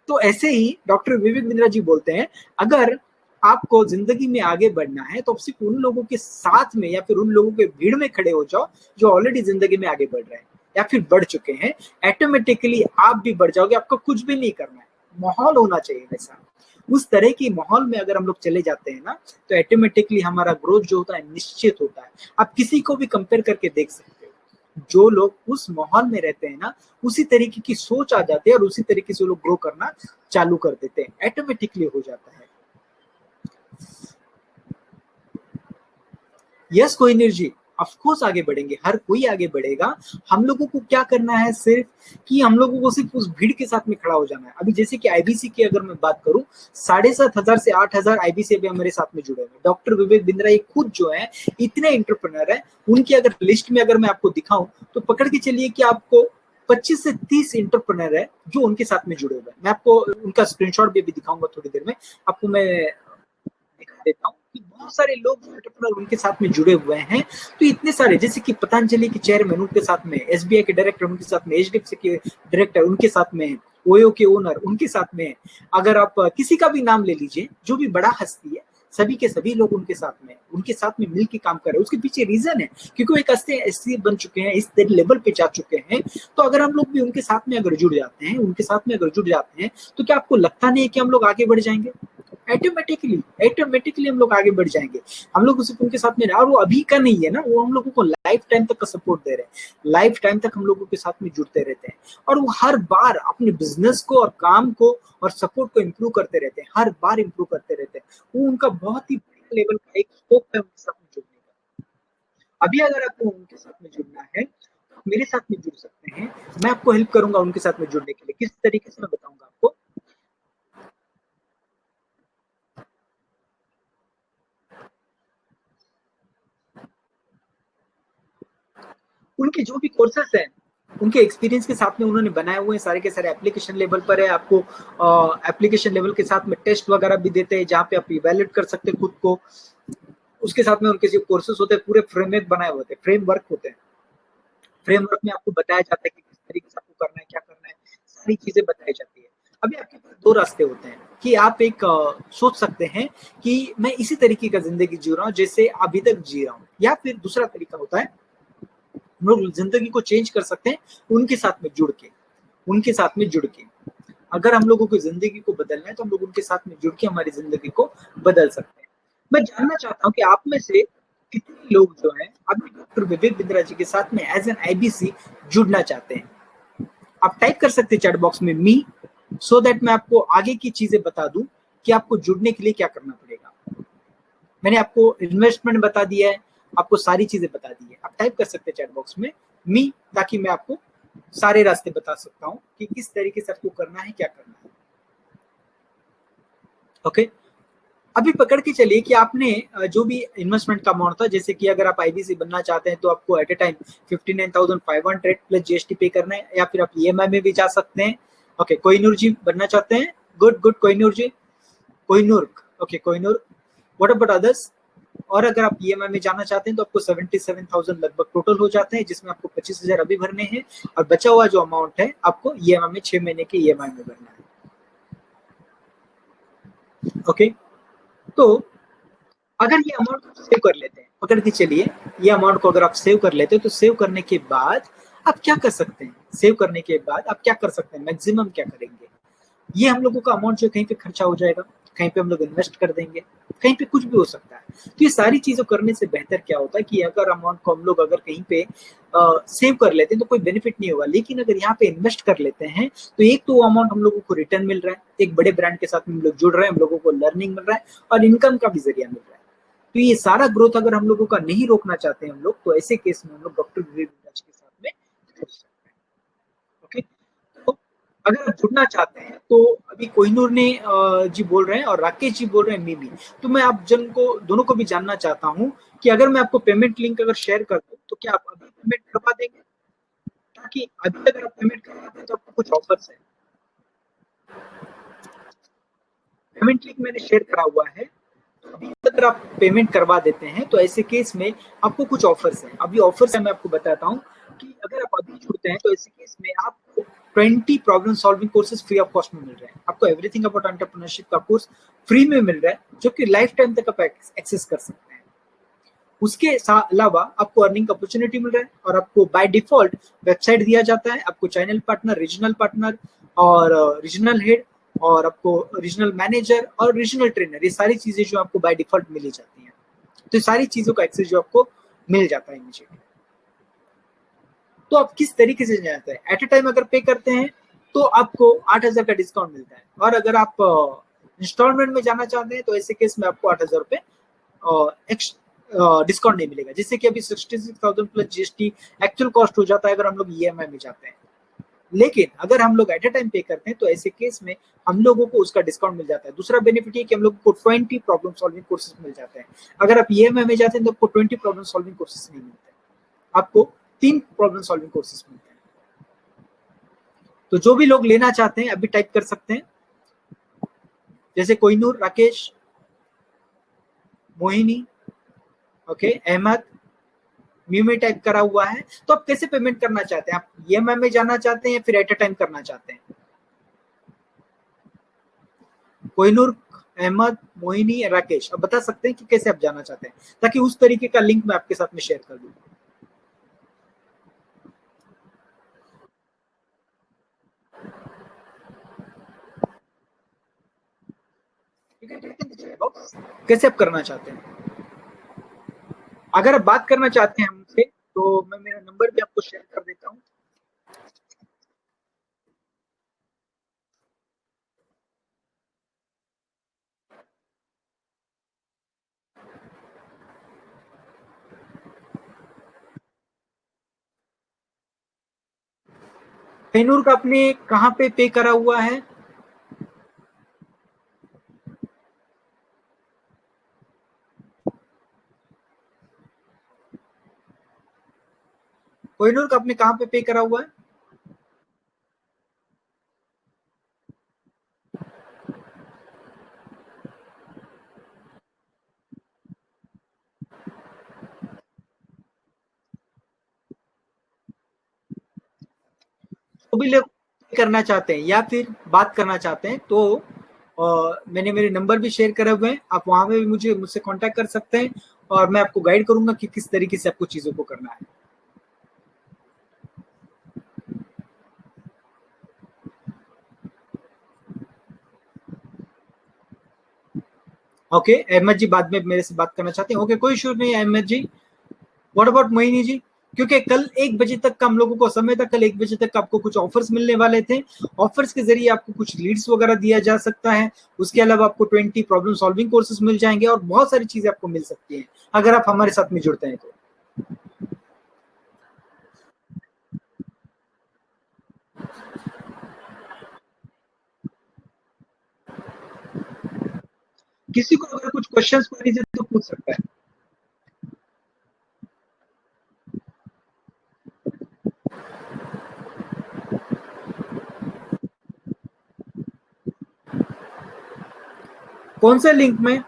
तो ऐसे ही डॉक्टर विवेक बिंद्रा जी बोलते हैं, अगर आपको जिंदगी में आगे बढ़ना है तो सिर्फ उन लोगों के साथ में या फिर उन लोगों के भीड़ में खड़े हो जाओ जो ऑलरेडी जिंदगी में आगे बढ़ रहे हैं या फिर बढ़ चुके हैं, ऑटोमेटिकली आप भी बढ़ जाओगे। आपको कुछ भी नहीं करना है, माहौल होना चाहिए वैसा। उस तरह की माहौल में अगर हम लोग चले जाते हैं ना, तो ऑटोमेटिकली हमारा ग्रोथ जो होता है निश्चित होता है। आप किसी को भी कंपेयर करके देख सकते हो, जो लोग उस माहौल में रहते हैं ना, उसी तरीके की सोच आ जाती है और उसी तरीके से लोग ग्रो करना चालू कर देते हैं, ऑटोमेटिकली हो जाता है। यस कोहिनूर जी, ऑफकोर्स आगे बढ़ेंगे, हर कोई आगे बढ़ेगा। हम लोगों को क्या करना है सिर्फ कि हम लोगों को सिर्फ उस भीड़ के साथ में खड़ा हो जाना है। अभी जैसे कि आईबीसी की अगर मैं बात करूं, 7,500 से 8,000 आईबीसी अभी हमारे साथ में जुड़े हुए हैं। डॉक्टर विवेक बिंद्रा ये खुद जो है इतने एंटरप्रेन्योर है, उनकी अगर लिस्ट में अगर मैं आपको दिखाऊं तो पकड़ के चलिए कि आपको 25 से 30 एंटरप्रेन्योर है जो उनके साथ में जुड़े हुए हैं। मैं आपको उनका स्क्रीनशॉट भी दिखाऊंगा थोड़ी देर में, आपको मैं दिखा देता हूँ कि बहुत सारे लोग एंटरप्रेन्योर उनके साथ में जुड़े हुए हैं। तो इतने सारे, जैसे कि पतंजलि के चेयरमैन उनके साथ में, एसबीआई के डायरेक्टर उनके साथ में, एचडीएफसी के डायरेक्टर उनके साथ में, ओयो के ओनर उनके साथ में। अगर आप किसी का भी नाम ले लीजिए, जो भी बड़ा हस्ती है, सभी के सभी लोग उनके साथ में मिलकर काम कर रहे हैं। उसके पीछे रीजन है क्योंकि वो एक ऐसे बन चुके हैं, इस लेवल पे जा चुके हैं। तो अगर हम लोग भी उनके साथ में अगर जुड़ जाते हैं, तो क्या आपको लगता नहीं है कि हम लोग आगे बढ़ जाएंगे? ऑटोमेटिकली हम लोग आगे बढ़ जाएंगे। हम लोग उनके साथ में, और वो अभी का नहीं है ना, वो हम लोगों को लाइफ टाइम तक का सपोर्ट दे रहे हैं, लाइफ टाइम तक हम लोगों के साथ में जुड़ते रहते हैं। और वो हर बार अपने बिजनेस को और काम को और सपोर्ट को इम्प्रूव करते रहते हैं, हर बार इम्प्रूव करते रहते हैं। वो उनका बहुत ही बड़ा लेवल का एक स्कोप है उनके साथ में जुड़ने का। अभी अगर आपको उनके साथ में जुड़ना है तो मेरे साथ में जुड़ सकते हैं, मैं आपको हेल्प करूंगा उनके साथ में जुड़ने के लिए। किस तरीके से मैं बताऊंगा आपको। उनके जो भी कोर्सेस हैं, उनके एक्सपीरियंस के साथ में उन्होंने बनाए हुए हैं, सारे के सारे एप्लीकेशन लेवल पर है। आपको एप्लीकेशन लेवल के साथ में टेस्ट वगैरह भी देते हैं जहाँ पे आप इवैल्यूएट कर सकते हैं खुद को। उसके साथ में उनके जो कोर्सेस होते हैं, पूरे फ्रेमवर्क बनाए होते हैं, फ्रेमवर्क होते हैं। फ्रेमवर्क में आपको बताया जाता है कि किस तरीके से आपको करना है, क्या करना है, सारी चीजें बताई जाती है। अभी आपके पास दो रास्ते होते हैं कि आप एक सोच सकते हैं कि मैं इसी तरीके का जिंदगी जी रहा हूँ जैसे अभी तक जी रहा हूँ, या फिर दूसरा तरीका होता है हम लोग जिंदगी को चेंज कर सकते हैं उनके साथ में जुड़ के। अगर हम लोगों को जिंदगी को बदलना है तो हम लोग उनके साथ में जुड़ के हमारी जिंदगी को बदल सकते हैं। मैं जानना चाहता हूँ कि आप में से कितने लोग जो हैं अभी डॉक्टर विवेक बिंद्रा जी के साथ में एज एन आईबीसी जुड़ना चाहते हैं। आप टाइप कर सकते हैं चैट बॉक्स में मी, सो दैट मैं आपको आगे की चीजें बता दूं कि आपको जुड़ने के लिए क्या करना पड़ेगा। मैंने आपको इन्वेस्टमेंट बता दिया है, आपको सारी चीजें बता दी है। आप टाइप कर सकते हैं चैट बॉक्स में मी, ताकि मैं आपको सारे रास्ते बता सकता हूं कि किस तरीके से आपको करना है, क्या करना है। ओके, अभी पकड़ के चलिए कि आपने जो भी इन्वेस्टमेंट का अमाउंट था, जैसे कि अगर आप आईबीसी बनना चाहते हैं तो आपको at a time 59,500 plus GST pay करना है, या फिर आप ईएमआई में भी जा सकते हैं। ओके, कोहिनूर जी बनना चाहते हैं, good Kohinoor ji, Kohinoor, okay Kohinoor, what about others? और अगर आप ईएमआई में जाना चाहते हैं तो आपको 77,000 लगभग टोटल हो जाते हैं, जिसमें आपको 25,000 अभी भरने हैं और बचा हुआ जो अमाउंट है आपको ईएमआई में 6 महीने के ईएमआई में भरना है। ओके, तो अगर ये अमाउंट सेव कर लेते हैं, पकड़ के चलिए, ये अमाउंट को अगर आप सेव कर लेते हैं तो सेव करने के बाद आप क्या कर सकते हैं? सेव करने के बाद आप क्या कर सकते हैं, मैक्सिमम क्या करेंगे? ये हम लोगों का अमाउंट जो कहीं पे खर्चा हो जाएगा, कहीं पे हम लोग इन्वेस्ट कर देंगे, कहीं पे कुछ भी हो सकता है। तो ये सारी चीजों करने से बेहतर क्या होता है कि अगर अमाउंट को हम लोग अगर कहीं पे सेव कर लेते हैं तो कोई बेनिफिट नहीं होगा, लेकिन अगर यहाँ पे इन्वेस्ट कर लेते हैं तो एक तो अमाउंट हम लोगों को रिटर्न मिल रहा है, एक बड़े ब्रांड के साथ में हम लोग जुड़ रहे हैं, हम लोगों को लर्निंग मिल रहा है और इनकम का भी जरिया मिल रहा है। तो ये सारा ग्रोथ अगर हम लोगों का नहीं रोकना चाहते हैं हम लोग, तो ऐसे केस में हम लोग डॉक्टर विवेक विराज के साथ में जुड़ सकते हैं। ओके, तो अगर आप जुड़ना चाहते हैं तो अभी कोहिनूर ने जी बोल रहे हैं और राकेश जी बोल रहे हैं मीमी, तो मैं आप जन को दोनों को भी जानना चाहता हूँ कि अगर मैं आपको पेमेंट लिंक अगर शेयर कर दूं तो क्या आप अभी पेमेंट करवा देंगे? ताकि अभी अगर आप पेमेंट करवाते हैं तो आपको कुछ ऑफर्स है। पेमेंट लिंक मैंने शेयर करा हुआ है, अभी अगर आप पेमेंट करवा देते हैं तो ऐसे केस में आपको कुछ ऑफर्स हैं। अभी ऑफर्स है मैं आपको बताता हूँ कि अगर आप अभी जुड़ते हैं तो ऐसे केस में आपको 20 problem solving courses free of cost में मिल रहे हैं। आपको एवरीथिंग अबाउट एंटरप्रेन्योरशिप का कोर्स फ्री में मिल रहा है, जो कि लाइफ टाइम तक आप एक्सेस कर सकते हैं। उसके अलावा आपको अर्निंग अपॉर्चुनिटी मिल रहा है और आपको बाय डिफॉल्ट वेबसाइट दिया जाता है, आपको चैनल पार्टनर और रीजनल हेड और आपको रीजनल मैनेजर और रीजनल ट्रेनर, ये सारी चीजें जो आपको बाय डिफॉल्ट मिली जाती हैं। तो ये सारी चीजों का एक्सेस जो आपको मिल जाता है इमीडिएटली। तो आप किस तरीके से जाते हैं, एट ए टाइम अगर पे करते हैं तो आपको 8,000 का डिस्काउंट मिलता है, और अगर आप इंस्टॉलमेंट में जाना चाहते हैं तो ऐसे केस में आपको 8,000 रुपए डिस्काउंट नहीं मिलेगा, जिससे कि अभी 66,000 प्लस जीएसटी एक्चुअल कॉस्ट हो जाता है अगर हम लोग ईएमआई में जाते हैं। लेकिन अगर हम लोग एट ए टाइम पे करते हैं तो ऐसे केस में हम लोगों को उसका डिस्काउंट मिल जाता है। दूसरा बेनिफिट ये कि हम लोग को 20 प्रॉब्लम सॉल्विंग कोर्सेज मिल जाते हैं। अगर आप ईएमआई में जाते हैं तो आपको 20 प्रॉब्लम सॉल्विंग कोर्सेज नहीं मिलते, आपको 3 प्रॉब्लम सॉल्विंग कोर्सेज मिलते हैं। तो जो भी लोग लेना चाहते हैं अभी टाइप कर सकते हैं, जैसे कोहिनूर, राकेश, मोहिनी, ओके, अहमद, म्यू में टाइप करा हुआ है। तो आप कैसे पेमेंट करना चाहते हैं, आप ईएमआई में जाना चाहते हैं या फिर एट ए टाइम करना चाहते हैं? कोहिनूर, अहमद, मोहिनी, राकेश, अब बता सकते हैं कि कैसे आप जाना चाहते हैं, ताकि उस तरीके का लिंक मैं आपके साथ में शेयर कर दूं। कैसे आप करना चाहते हैं? अगर आप बात करना चाहते हैं हमसे तो मैं मेरा नंबर भी आपको शेयर कर देता हूँ। कोहिनूर का आपने कहाँ पे करा हुआ है? कोहिनूर का आपने कहाँ पे करा हुआ है? तो भी लोग करना चाहते हैं या फिर बात करना चाहते हैं तो मैंने मेरे नंबर भी शेयर करे हुए हैं, आप वहां पे भी मुझसे कांटेक्ट कर सकते हैं और मैं आपको गाइड करूंगा कि किस तरीके से आपको चीजों को करना है। ओके, अहमद जी बाद में मेरे से बात करना चाहते हैं, ओके कोई इशू नहीं है अहमद जी। What about Mohini ji? क्योंकि कल 1 बजे तक का हम लोगों को समय था, कल 1 बजे तक आपको कुछ ऑफर्स मिलने वाले थे, ऑफर्स के जरिए आपको कुछ लीड्स वगैरह दिया जा सकता है, उसके अलावा आपको 20 प्रॉब्लम सॉल्विंग कोर्सेज मिल जाएंगे और बहुत सारी चीजें आपको मिल सकती हैं अगर आप हमारे साथ में जुड़ते हैं तो। किसी को अगर कुछ क्वेश्चंस क्वेरीज है तो पूछ सकता है। कौन से लिंक में?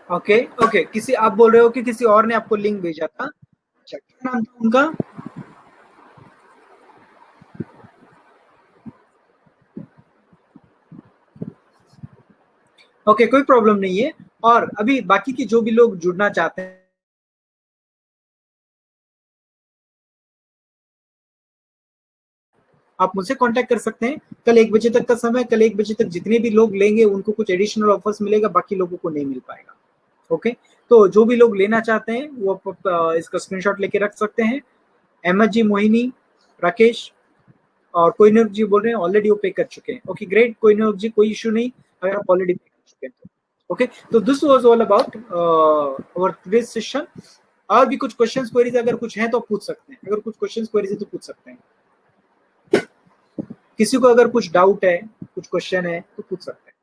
ओके ओके, किसी आप बोल रहे हो कि किसी और ने आपको लिंक भेजा था? अच्छा, क्या नाम था उनका? ओके, कोई प्रॉब्लम नहीं है। और अभी बाकी के जो भी लोग जुड़ना चाहते हैं, आप मुझसे कांटेक्ट कर सकते हैं। कल 1 बजे तक का समय, कल 1 बजे तक जितने भी लोग लेंगे उनको कुछ एडिशनल ऑफर्स मिलेगा, बाकी लोगों को नहीं मिल पाएगा। ओके, तो जो भी लोग लेना चाहते हैं वो इसका स्क्रीनशॉट लेके रख सकते हैं। अहमद जी, मोहिनी, राकेश और कोहिनूर जी बोल रहे हैं ऑलरेडी वो पे कर चुके हैं। ओके ग्रेट कोहिनूर जी, कोई इशू नहीं अगर आप ऑलरेडी पे कर चुके हैं तो। ओके, तो this was all about our today's session. और भी कुछ क्वेश्चंस क्वेरीज अगर कुछ है तो पूछ सकते हैं, अगर कुछ क्वेश्चंस क्वेरीज है तो पूछ सकते हैं। किसी को अगर कुछ डाउट है, कुछ क्वेश्चन है तो पूछ सकते हैं।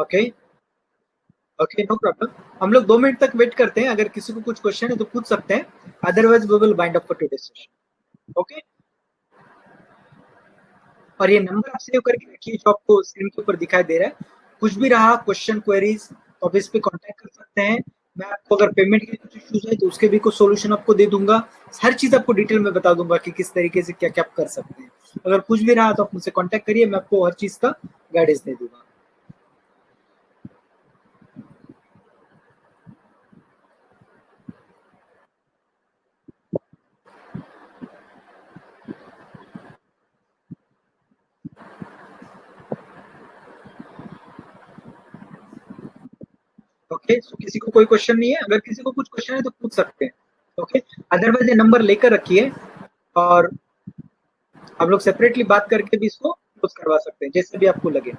Okay okay, no problem. हम लोग 2 मिनट तक वेट करते हैं, अगर किसी को कुछ क्वेश्चन है तो पूछ सकते हैं, otherwise we will wind up for today session. Okay, और ये नंबर आप सेव करके रखिए जो आपको स्क्रीन के ऊपर दिखाई दे रहा है। कुछ भी रहा क्वेश्चन क्वेरीज तो आप इस पे कांटेक्ट कर सकते हैं। मैं आपको अगर पेमेंट के कुछ इश्यूज है तो उसके भी कुछ सॉल्यूशन आपको दे दूंगा। हर चीज आपको डिटेल में बता दूंगा कि किस तरीके से क्या क्या आप कर सकते हैं। अगर कुछ भी रहा तो आप मुझसे कांटेक्ट करिए, मैं आपको हर चीज का गाइडेंस दे दूंगा। ओके, सो किसी को कोई क्वेश्चन नहीं है? अगर किसी को कुछ क्वेश्चन है तो पूछ सकते हैं। ओके, अदरवाइज ये नंबर लेकर रखिए और आप लोग सेपरेटली बात करके भी इसको क्लोज करवा सकते हैं, जैसे भी आपको लगे।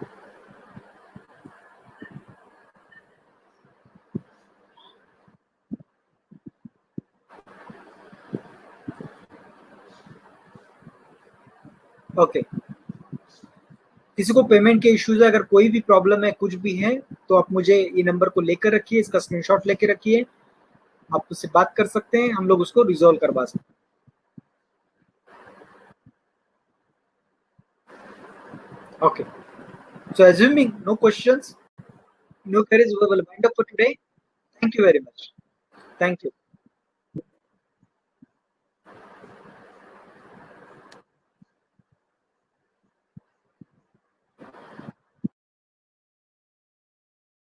ओके, किसी को पेमेंट के इश्यूज है, अगर कोई भी प्रॉब्लम है, कुछ भी है, तो आप मुझे ये नंबर को लेकर रखिए, इसका स्क्रीनशॉट लेके रखिए। आप उससे बात कर सकते हैं, हम लोग उसको रिजॉल्व करवा सकते हैं। Okay, so assuming no questions, no queries, we will wind up for today. Thank you very much. Thank you.